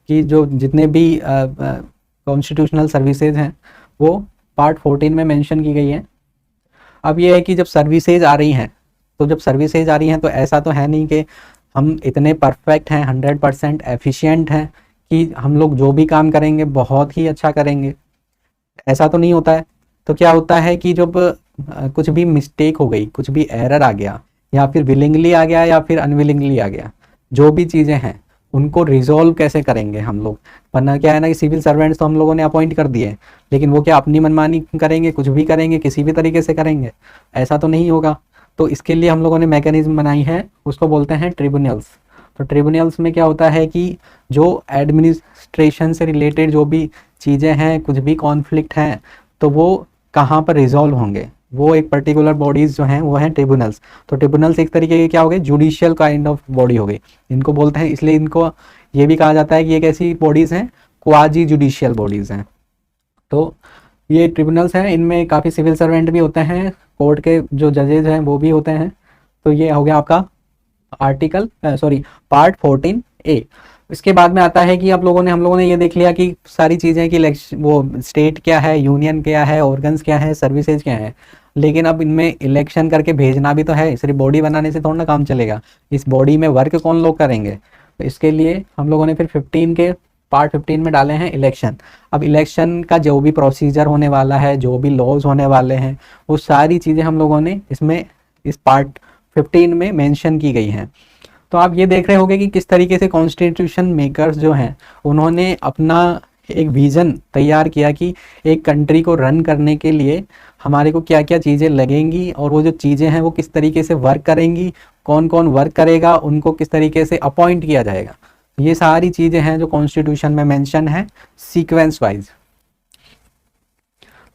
कि जो जितने भी कॉन्स्टिट्यूशनल सर्विसेज हैं वो पार्ट 14 में मेंशन की गई हैं। अब ये है कि जब सर्विसेज आ रही हैं, तो जब सर्विसेज आ रही हैं तो ऐसा तो है नहीं कि हम इतने परफेक्ट हैं, 100% एफिशिएंट हैं कि हम लोग जो भी काम करेंगे बहुत ही अच्छा करेंगे, ऐसा तो नहीं होता है। तो क्या होता है कि जब कुछ भी मिस्टेक हो गई, कुछ भी एरर आ गया, या फिर विलिंगली आ गया या फिर अनविलिंगली आ गया, जो भी चीज़ें हैं उनको रिजॉल्व कैसे करेंगे हम लोग। वरना क्या है ना कि सिविल सर्वेंट्स तो हम लोगों ने अपॉइंट कर दिए, लेकिन वो क्या अपनी मनमानी करेंगे, कुछ भी करेंगे, किसी भी तरीके से करेंगे, ऐसा तो नहीं होगा। तो इसके लिए हम लोगों ने मैकेनिज्म बनाई है, उसको बोलते हैं ट्रिब्यूनल्स। तो ट्रिब्यूनल्स में क्या होता है कि जो एडमिनिस्ट्रेशन से रिलेटेड जो भी चीज़ें हैं, कुछ भी कॉन्फ्लिक्ट हैं, तो वो कहाँ पर रिजॉल्व होंगे, वो एक पर्टिकुलर बॉडीज़ जो हैं वो हैं ट्रिब्यूनल्स। तो ट्रिब्यूनल्स एक तरीके के क्या हो गए, जुडिशियल काइंड ऑफ बॉडी हो गई, इनको बोलते हैं। इसलिए इनको ये भी कहा जाता है कि एक ऐसी बॉडीज़ हैं क्वाजी जुडिशियल बॉडीज़ हैं। तो ये ट्रिब्यूनल्स हैं, इनमें काफ़ी सिविल सर्वेंट भी होते हैं, कोर्ट के जो जजेज हैं वो भी होते हैं। तो ये हो गया आपका पार्ट 14A। इसके बाद में आता है कि हम लोगों ने ये देख लिया कि सारी चीज़ें कि वो स्टेट क्या है, यूनियन क्या है, ऑर्गन्स क्या है, सर्विसेज क्या है। लेकिन अब इनमें इलेक्शन करके भेजना भी तो है, सिर्फ बॉडी बनाने से थोड़ा ना काम चलेगा। इस बॉडी में वर्क कौन लोग करेंगे? तो इसके लिए हम लोगों ने फिर 15 के पार्ट 15 में डाले हैं इलेक्शन। अब इलेक्शन का जो भी प्रोसीजर होने वाला है, जो भी लॉज होने वाले हैं, वो सारी चीज़ें हम लोगों ने इसमें इस पार्ट 15 में मेंशन की गई हैं। तो आप ये देख रहे होंगे कि किस तरीके से कॉन्स्टिट्यूशन मेकर्स जो हैं उन्होंने अपना एक विज़न तैयार किया कि एक कंट्री को रन करने के लिए हमारे को क्या क्या चीज़ें लगेंगी, और वो जो चीज़ें हैं वो किस तरीके से वर्क करेंगी, कौन कौन वर्क करेगा, उनको किस तरीके से अपॉइंट किया जाएगा। ये सारी चीज़ें हैं जो कॉन्स्टिट्यूशन में मेंशन है सीक्वेंस वाइज।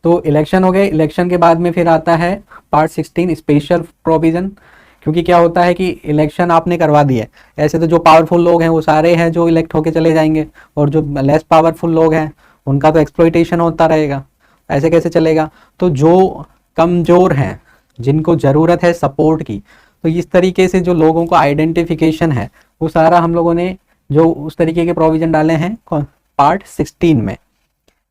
तो इलेक्शन हो गए। इलेक्शन के बाद में फिर आता है पार्ट 16 स्पेशल प्रोविज़न। क्योंकि क्या होता है कि इलेक्शन आपने करवा दिए, ऐसे तो जो पावरफुल लोग हैं वो सारे हैं जो इलेक्ट होके चले जाएंगे, और जो लेस पावरफुल लोग हैं उनका तो एक्सप्लॉइटेशन होता रहेगा। ऐसे कैसे चलेगा? तो जो कमज़ोर हैं, जिनको ज़रूरत है सपोर्ट की, तो इस तरीके से जो लोगों को आइडेंटिफिकेशन है वो सारा हम लोगों ने जो उस तरीके के प्रोविज़न डाले हैं पार्ट 16 में।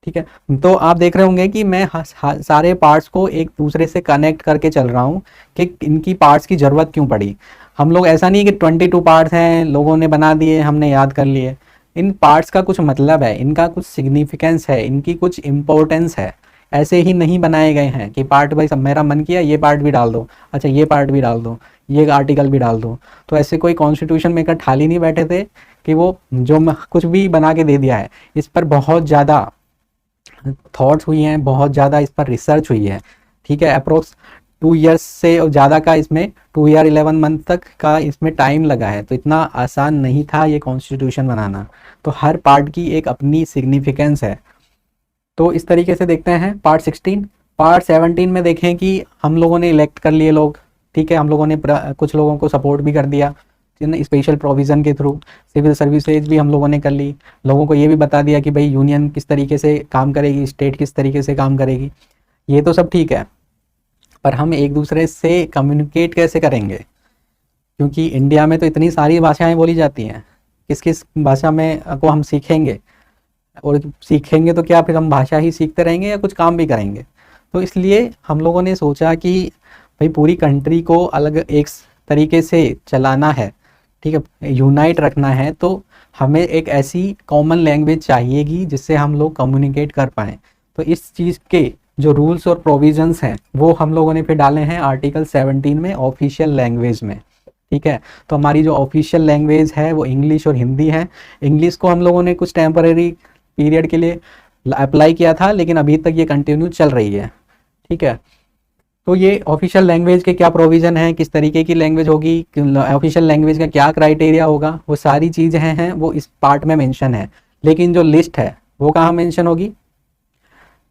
ठीक है, तो आप देख रहे होंगे कि मैं सारे पार्ट्स को एक दूसरे से कनेक्ट करके चल रहा हूँ कि इनकी पार्ट्स की ज़रूरत क्यों पड़ी। हम लोग ऐसा नहीं है कि 22 पार्ट्स हैं, लोगों ने बना दिए, हमने याद कर लिए। इन पार्ट्स का कुछ मतलब है, इनका कुछ सिग्निफिकेंस है, इनकी कुछ इम्पोर्टेंस है। ऐसे ही नहीं बनाए गए हैं कि पार्ट वाइज सब मेरा मन किया ये पार्ट भी डाल दो, अच्छा ये पार्ट भी डाल दो, ये आर्टिकल भी डाल दो। तो ऐसे कोई कॉन्स्टिट्यूशन मेकर ठाली नहीं बैठे थे कि वो जो कुछ भी बना के दे दिया है। इस पर बहुत ज़्यादा थॉट्स हुई हैं, बहुत ज़्यादा इस पर रिसर्च हुई है। ठीक है, अप्रोक्स 2 ईयर्स से और ज़्यादा का इसमें 2 ईयर 11 मंथ तक का इसमें टाइम लगा है। तो इतना आसान नहीं था ये कॉन्स्टिट्यूशन बनाना। तो हर पार्ट की एक अपनी सिग्निफिकेंस है। तो इस तरीके से देखते हैं पार्ट 16। पार्ट 17 में देखें कि हम लोगों ने इलेक्ट कर लिए लोग। ठीक है, हम लोगों ने कुछ लोगों को सपोर्ट भी कर दिया स्पेशल प्रोविज़न के थ्रू। सिविल सर्विसेज भी हम लोगों ने कर ली। लोगों को ये भी बता दिया कि भाई यूनियन किस तरीके से काम करेगी, स्टेट किस तरीके से काम करेगी। ये तो सब ठीक है, पर हम एक दूसरे से कम्युनिकेट कैसे करेंगे? क्योंकि इंडिया में तो इतनी सारी भाषाएं बोली जाती हैं, किस किस भाषा में को हम सीखेंगे? और सीखेंगे तो क्या फिर हम भाषा ही सीखते रहेंगे या कुछ काम भी करेंगे? तो इसलिए हम लोगों ने सोचा कि भाई पूरी कंट्री को अलग एक तरीके से चलाना है, ठीक है, यूनाइट रखना है, तो हमें एक ऐसी कॉमन लैंग्वेज चाहिएगी जिससे हम लोग कम्युनिकेट कर पाएँ। तो इस चीज़ के जो रूल्स और प्रोविजंस हैं वो हम लोगों ने फिर डाले हैं आर्टिकल 17 में ऑफिशियल लैंग्वेज में। ठीक है, तो हमारी जो ऑफिशियल लैंग्वेज है वो इंग्लिश और हिंदी है। इंग्लिश को हम लोगों ने कुछ टेम्पररी पीरियड के लिए अप्लाई किया था, लेकिन अभी तक ये कंटिन्यू चल रही है। ठीक है, तो ये ऑफिशियल लैंग्वेज के क्या प्रोविज़न है, किस तरीके की लैंग्वेज होगी, ऑफिशियल लैंग्वेज का क्या क्राइटेरिया होगा, वो सारी चीज़ें हैं वो इस पार्ट में मेंशन है। लेकिन जो लिस्ट है वो कहाँ मेंशन होगी?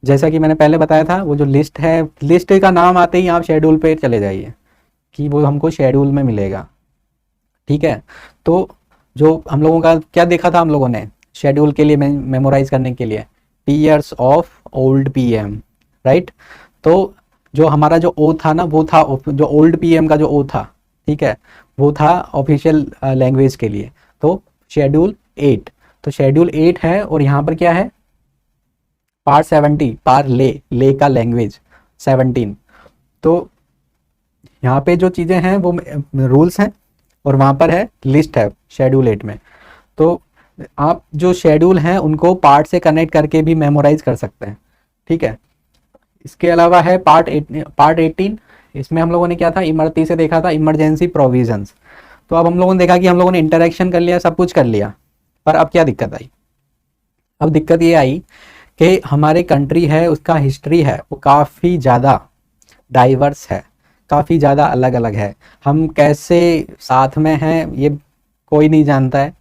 जैसा कि मैंने पहले बताया था, वो जो लिस्ट है, लिस्ट का नाम आते ही आप शेड्यूल पे चले जाइए कि वो हमको शेड्यूल में मिलेगा। ठीक है, तो जो हम लोगों का क्या देखा था हम लोगों ने शेड्यूल के लिए मेमोराइज करने के लिए, years of old PM, right. तो जो हमारा जो ओ था ना, वो था जो ओल्ड पीएम का जो ओ था, ठीक है, वो था ऑफिशियल लैंग्वेज के लिए। तो शेड्यूल 8, तो शेड्यूल 8 है, और यहाँ पर क्या है, पार्ट 70, पार ले का लैंग्वेज 17। तो यहाँ पे जो चीज़ें हैं वो रूल्स हैं, और वहाँ पर है लिस्ट है शेड्यूल 8 में। तो आप जो शेड्यूल हैं उनको पार्ट से कनेक्ट करके भी मेमोराइज कर सकते हैं। ठीक है, इसके अलावा है पार्ट 18। इसमें हम लोगों ने क्या था, इमरती से देखा था, इमरजेंसी प्रोविजंस। तो अब हम लोगों ने देखा कि हम लोगों ने इंटरेक्शन कर लिया, सब कुछ कर लिया, पर अब क्या दिक्कत आई? अब दिक्कत ये आई कि हमारे कंट्री है, उसका हिस्ट्री है वो काफ़ी ज़्यादा डाइवर्स है, काफ़ी ज़्यादा अलग अलग है। हम कैसे साथ में हैं ये कोई नहीं जानता है।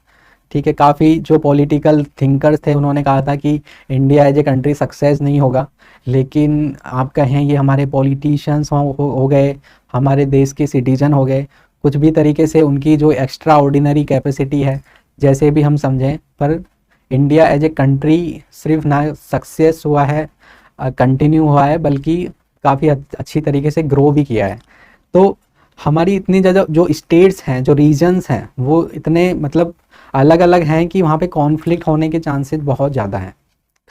ठीक है, काफ़ी जो पॉलिटिकल थिंकर्स थे उन्होंने कहा था कि India as a country success नहीं होगा, लेकिन आप कहें ये हमारे पॉलिटिशियंस हो गए, हमारे देश के सिटीजन हो गए, कुछ भी तरीके से उनकी जो एक्स्ट्रा ऑर्डिनरी कैपेसिटी है, जैसे भी हम समझें, पर इंडिया एज ए कंट्री सिर्फ ना सक्सेस हुआ है, कंटिन्यू हुआ है, बल्कि काफ़ी अच्छी तरीके से ग्रो भी किया है। तो हमारी इतनी ज़्यादा जो स्टेट्स हैं, जो रीजन्स हैं, वो इतने मतलब अलग अलग हैं कि वहाँ पे कॉन्फ्लिक्ट होने के चांसेस बहुत ज़्यादा हैं।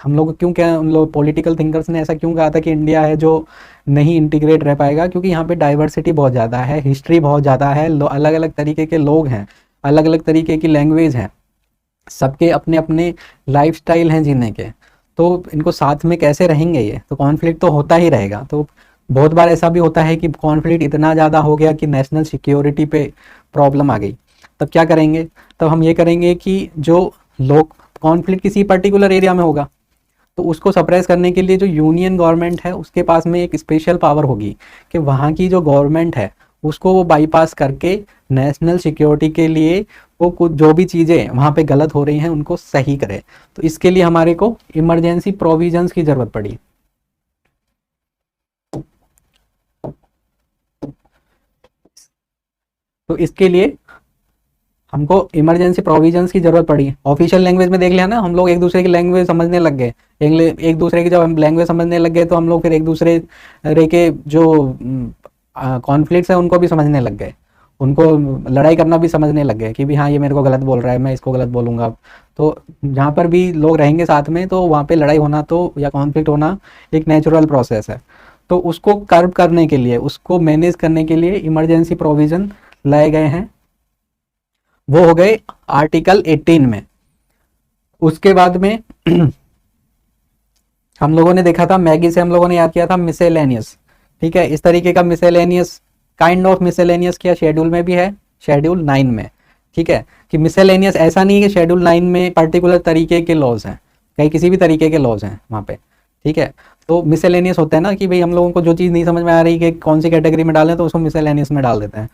हम लोग क्यों, क्या उन लोग पॉलिटिकल थिंकर्स ने ऐसा क्यों कहा था कि इंडिया है जो नहीं इंटीग्रेट रह पाएगा, क्योंकि यहाँ पे डाइवर्सिटी बहुत ज़्यादा है, हिस्ट्री बहुत ज़्यादा है, अलग अलग तरीके के लोग हैं, अलग अलग तरीके की लैंग्वेज है, सबके अपने अपने लाइफस्टाइल हैं जीने के। तो इनको साथ में कैसे रहेंगे, ये तो कॉन्फ्लिक्ट तो होता ही रहेगा। तो बहुत बार ऐसा भी होता है कि कॉन्फ्लिक्ट इतना ज़्यादा हो गया कि नेशनल सिक्योरिटी पे प्रॉब्लम आ गई। तब क्या करेंगे, तब हम ये करेंगे कि जो लोग, कॉन्फ्लिक्ट किसी पर्टिकुलर एरिया में होगा तो उसको सप्रेस करने के लिए जो यूनियन गवर्नमेंट है उसके पास में एक स्पेशल पावर होगी कि वहाँ की जो गवर्नमेंट है उसको वो बाईपास करके नेशनल सिक्योरिटी के लिए वो कुछ जो भी चीज़ें वहाँ पे गलत हो रही हैं उनको सही करे। तो इसके लिए हमारे को इमरजेंसी प्रोविजंस की ज़रूरत पड़ी। तो इसके लिए हमको इमरजेंसी प्रोविजंस की जरूरत पड़ी। ऑफिशियल लैंग्वेज में देख लिया ना, हम लोग एक दूसरे की लैंग्वेज समझने लग गए, एक दूसरे की जब हम लैंग्वेज समझने लग गए तो हम लोग फिर एक दूसरे के जो कॉन्फ्लिक्ट्स है उनको भी समझने लग गए, उनको लड़ाई करना भी समझने लग गए कि भी हाँ ये मेरे को गलत बोल रहा है, मैं इसको गलत बोलूँगा। तो जहाँ पर भी लोग रहेंगे साथ में तो वहाँ पे लड़ाई होना तो या कॉन्फ्लिक्ट होना एक नेचुरल प्रोसेस है। तो उसको कर्व करने के लिए, उसको मैनेज करने के लिए इमरजेंसी प्रोविज़न लाए गए हैं, वो हो गए आर्टिकल 18 में। उसके बाद में हम लोगों ने देखा था, मैगी से हम लोगों ने याद किया था मिसेलेनियस। ठीक है, इस तरीके का मिसेलेनियस, काइंड ऑफ मिसेलेनियस क्या शेड्यूल में भी है, शेड्यूल 9 में। ठीक है, कि मिसेलेनियस ऐसा नहीं है कि शेड्यूल 9 में पर्टिकुलर तरीके के लॉज हैं, कहीं किसी भी तरीके के लॉज हैं वहाँ पे। ठीक है, तो मिसेलेनियस होता है ना कि भाई हम लोगों को जो चीज़ नहीं समझ में आ रही कि कौन सी कैटेगरी में डालें तो उसको मिसेलेनियस में डाल देते हैं।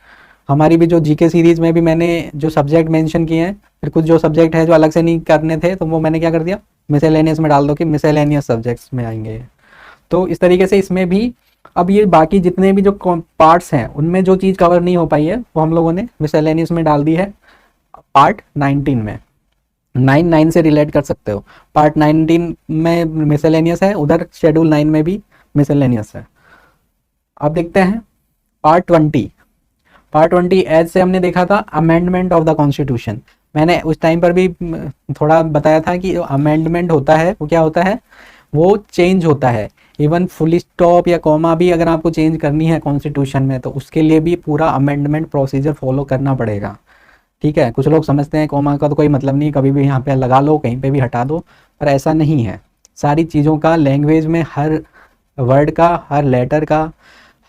हमारी भी जो जीके सीरीज़ में भी मैंने जो सब्जेक्ट मेंशन किए हैं, फिर कुछ जो सब्जेक्ट है जो अलग से नहीं करने थे तो वो मैंने क्या कर दिया, मिसेलेनियस में डाल दो कि मिसेलेनियस सब्जेक्ट्स में आएंगे। तो इस तरीके से इसमें भी अब ये बाकी जितने भी जो पार्ट्स हैं उनमें जो चीज़ कवर नहीं हो पाई है वो हम लोगों ने मिसेलेनियस में डाल दी है पार्ट 19 में। 9 से रिलेट कर सकते हो, पार्ट 19 में मिसेलेनियस है, उधर शेड्यूल 9 में भी मिसेलेनियस है। अब देखते हैं पार्ट 20। पार्ट 20 एज से हमने देखा था अमेंडमेंट ऑफ द कॉन्स्टिट्यूशन। मैंने उस टाइम पर भी थोड़ा बताया था कि अमेंडमेंट होता है वो क्या होता है, वो चेंज होता है। इवन फुल स्टॉप या कॉमा भी अगर आपको चेंज करनी है कॉन्स्टिट्यूशन में तो उसके लिए भी पूरा अमेंडमेंट प्रोसीजर फॉलो करना पड़ेगा। ठीक है, कुछ लोग समझते हैं कॉमा का तो कोई मतलब नहीं, कभी भी यहाँ पे लगा लो, कहीं पे भी हटा दो, पर ऐसा नहीं है। सारी चीज़ों का लैंग्वेज में हर वर्ड का, हर लेटर का,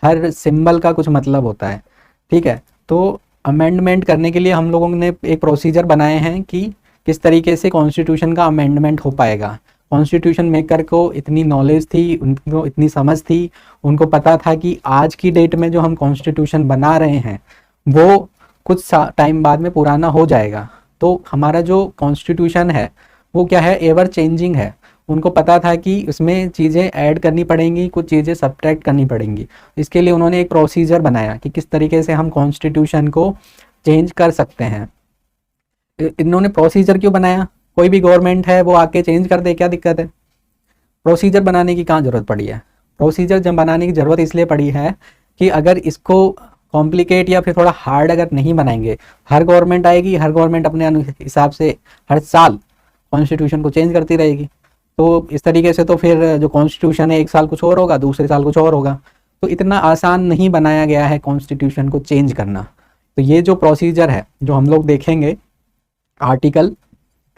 हर सिंबल का कुछ मतलब होता है। ठीक है, तो अमेंडमेंट करने के लिए हम लोगों ने एक प्रोसीजर बनाए हैं कि किस तरीके से कॉन्स्टिट्यूशन का अमेंडमेंट हो पाएगा। कॉन्स्टिट्यूशन मेकर को इतनी नॉलेज थी, उनको इतनी समझ थी, उनको पता था कि आज की डेट में जो हम कॉन्स्टिट्यूशन बना रहे हैं वो कुछ टाइम बाद में पुराना हो जाएगा। तो हमारा जो कॉन्स्टिट्यूशन है वो क्या है, एवर चेंजिंग है। उनको पता था कि उसमें चीज़ें ऐड करनी पड़ेंगी, कुछ चीज़ें सब्ट्रैक्ट करनी पड़ेंगी। इसके लिए उन्होंने एक प्रोसीजर बनाया कि किस तरीके से हम कॉन्स्टिट्यूशन को चेंज कर सकते हैं। इन्होंने प्रोसीजर क्यों बनाया, कोई भी गवर्नमेंट है वो आके चेंज कर दे, क्या दिक्कत है। प्रोसीजर बनाने की कहाँ ज़रूरत पड़ी है, प्रोसीजर जब बनाने की ज़रूरत इसलिए पड़ी है कि अगर इसको कॉम्प्लिकेट या फिर थोड़ा हार्ड अगर नहीं बनाएंगे, हर गवर्नमेंट आएगी, हर गवर्नमेंट अपने हिसाब से हर साल कॉन्स्टिट्यूशन को चेंज करती रहेगी। तो इस तरीके से तो फिर जो कॉन्स्टिट्यूशन है एक साल कुछ और होगा, दूसरे साल कुछ और होगा। तो इतना आसान नहीं बनाया गया है कॉन्स्टिट्यूशन को चेंज करना। तो ये जो प्रोसीजर है जो हम लोग देखेंगे आर्टिकल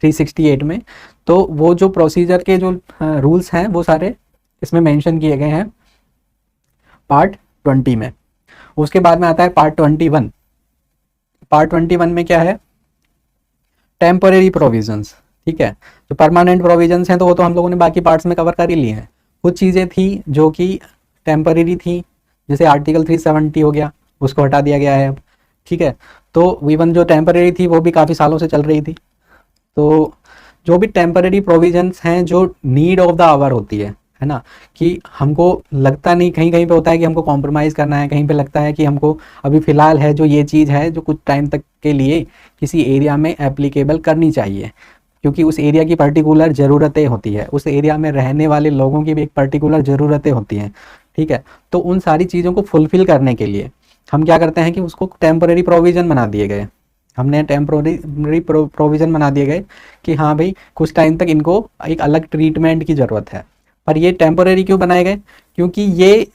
368 में, तो वो जो प्रोसीजर के जो रूल्स हैं वो सारे इसमें मेंशन किए गए हैं पार्ट 20 में। उसके बाद में आता है पार्ट 21। पार्ट 21 में क्या है, टेम्परेरी प्रोविजंस। ठीक है, जो परमानेंट प्रोविजंस हैं तो वो तो हम लोगों ने बाकी पार्ट्स में कवर कर ही लिए हैं। कुछ चीज़ें थी जो कि टेम्परेरी थी, जैसे आर्टिकल 370 हो गया, उसको हटा दिया गया है अब। ठीक है, तो इवन जो टेम्परेरी थी वो भी काफ़ी सालों से चल रही थी। तो जो भी टेम्परेरी प्रोविजंस हैं जो नीड ऑफ द आवर होती है ना, कि हमको लगता नहीं, कहीं कहीं पे होता है कि हमको कॉम्प्रोमाइज़ करना है, कहीं पे लगता है कि हमको अभी फ़िलहाल है जो ये चीज़ है जो कुछ टाइम तक के लिए किसी एरिया में एप्लीकेबल करनी चाहिए, क्योंकि उस एरिया की पर्टिकुलर ज़रूरतें होती है, उस एरिया में रहने वाले लोगों की भी एक पर्टिकुलर ज़रूरतें होती हैं। ठीक है, तो उन सारी चीज़ों को फुलफ़िल करने के लिए हम क्या करते हैं कि उसको टेम्परेरी प्रोविज़न बना दिए गए। हमने टेम्प्रोरी प्रोविज़न बना दिए गए कि हाँ भाई कुछ टाइम तक इनको एक अलग ट्रीटमेंट की ज़रूरत है। पर ये टेम्परेरी क्यों बनाए गए? क्योंकि ये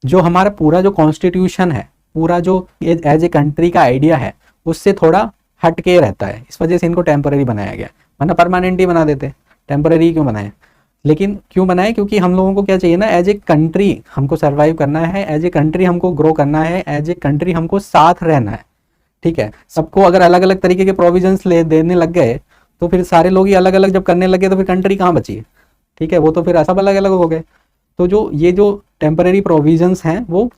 जो हमारा पूरा जो कॉन्स्टिट्यूशन है, पूरा जो एज ए कंट्री का आइडिया है, उससे थोड़ा हट के रहता है, इस वजह से इनको टेम्परेरी बनाया गया। वरना परमानेंट ही बना देते, टेम्परेरी क्यों बनाए? लेकिन क्यों बनाए? क्योंकि हम लोगों को क्या चाहिए ना, एज ए कंट्री हमको सर्वाइव करना है, एज ए कंट्री हमको ग्रो करना है, एज ए कंट्री हमको साथ रहना है। ठीक है, सबको अगर अलग अलग तरीके के प्रोविजंस ले देने लग गए तो फिर सारे लोग ही अलग अलग जब करने लगे तो फिर कंट्री कहाँ बची? ठीक है, वो तो फिर सब अलग अलग हो गए। तो जो ये जो टेम्परेरी प्रोविजंस हैं वो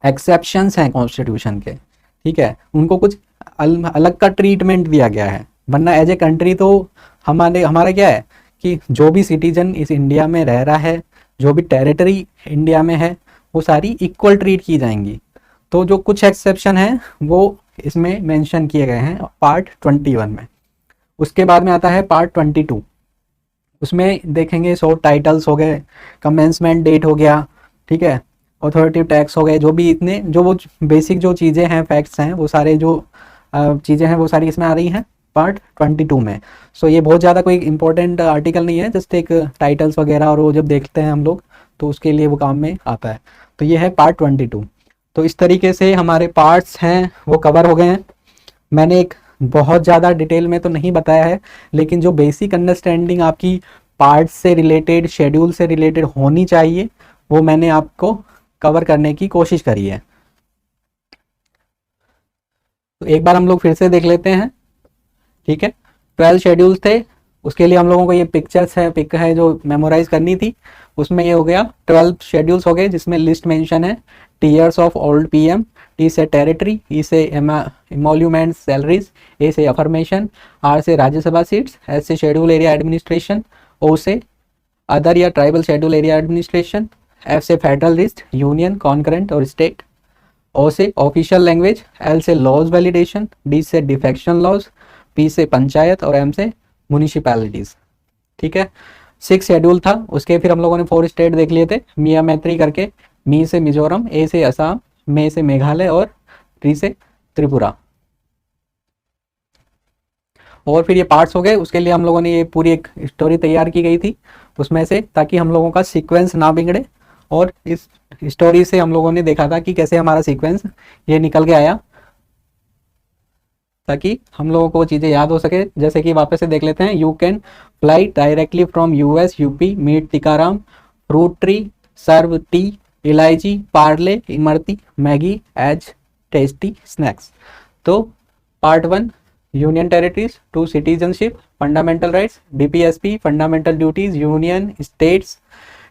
एक्सेप्शंस हैं कॉन्स्टिट्यूशन के। ठीक है, उनको कुछ अलग का ट्रीटमेंट दिया गया है। वरना एज ए कंट्री तो हमारा क्या है कि जो भी सिटीजन इस इंडिया में रह रहा है, जो भी टेरिटरी इंडिया में है, वो सारी इक्वल ट्रीट की जाएंगी। तो जो कुछ एक्सेप्शन है वो इसमें मेंशन किए गए हैं पार्ट 21 में। उसके बाद में आता है पार्ट 22। उसमें देखेंगे शॉर्ट टाइटल्स हो गए, कमेंसमेंट डेट हो गया, ठीक है, अथॉरिटी टैक्स हो गए, जो भी इतने जो वो बेसिक जो चीज़ें हैं, फैक्ट्स हैं, वो सारे जो चीज़ें हैं वो सारी इसमें आ रही हैं पार्ट 22 में। सो ये बहुत ज़्यादा कोई इंपॉर्टेंट आर्टिकल नहीं है, जस्ट एक टाइटल्स वगैरह और वो जब देखते हैं हम लोग तो उसके लिए वो काम में आता है। तो ये है पार्ट 22। तो इस तरीके से हमारे पार्ट्स हैं वो कवर हो गए हैं। मैंने एक बहुत ज़्यादा डिटेल में तो नहीं बताया है, लेकिन जो बेसिक अंडरस्टैंडिंग आपकी पार्ट्स से रिलेटेड, शेड्यूल से रिलेटेड होनी चाहिए, वो मैंने आपको कवर करने की कोशिश करी है। तो एक बार हम लोग फिर से देख लेते हैं। ठीक है, 12 शेड्यूल्स थे, उसके लिए हम लोगों को ये पिक है जो मेमोराइज करनी थी। उसमें ये हो गया 12 शेड्यूल्स हो गए, जिसमें लिस्ट मेंशन है tears of old PM, T से टेरिटरी, ई से एमोल्यूमेंट सैलरीज, ए से अफर्मेशन, आर से राज्यसभा सीट्स, एस से शेड्यूल एरिया एडमिनिस्ट्रेशन, ओ से अदर या tribal schedule area administration, F से फेडरल लिस्ट, यूनियन, कॉन्करेंट और स्टेट, ओ से ऑफिशियल लैंग्वेज, एल से लॉज वैलिडेशन, डी से डिफेक्शन लॉज, पी से पंचायत और एम से म्यूनिसिपैलिटीज। ठीक है, 6 शेड्यूल था, उसके फिर हम लोगों ने 4 स्टेट देख लिए थे मियाँ मैत्री करके, मी से मिजोरम, ए से असम, मे से मेघालय और टी से त्रिपुरा। और फिर ये पार्ट्स हो गए, उसके लिए हम लोगों ने ये पूरी एक स्टोरी तैयार की गई थी उसमें से, ताकि हम लोगों का सीक्वेंस ना बिगड़े। और इस स्टोरी से हम लोगों ने देखा था कि कैसे हमारा सीक्वेंस ये निकल के आया, ताकि हम लोगों को वो चीज़ें याद हो सके। जैसे कि वापस से देख लेते हैं, you can fly directly from US UP, meet Tikaram, fruit tree, serve tea, इलायची, Parle, imarti, Maggi age tasty snacks. तो part 1 union territories, 2 citizenship, fundamental rights, DPSP, fundamental duties, union, states,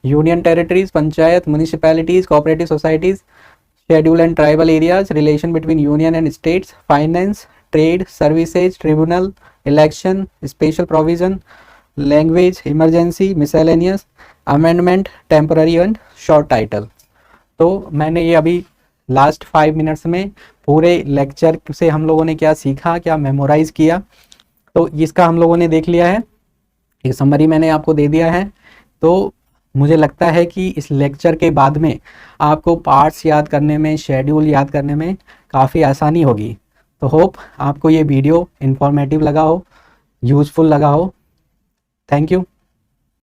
union territories, panchayat, municipalities, cooperative societies, schedule and tribal areas, relation between union and states, finance, trade, services, tribunal, election, special provision, language, emergency, miscellaneous, amendment, temporary and short title. तो मैंने ये अभी last 5 minutes में पूरे lecture से हम लोगों ने क्या सीखा, क्या मेमोराइज किया, तो इसका हम लोगों ने देख लिया है। एक समरी मैंने आपको दे दिया है। तो मुझे लगता है कि इस लेक्चर के बाद में आपको पार्ट्स याद करने में, शेड्यूल याद करने में काफ़ी आसानी होगी। तो होप आपको ये वीडियो इन्फॉर्मेटिव लगा हो, यूज़फुल लगा हो। Thank you.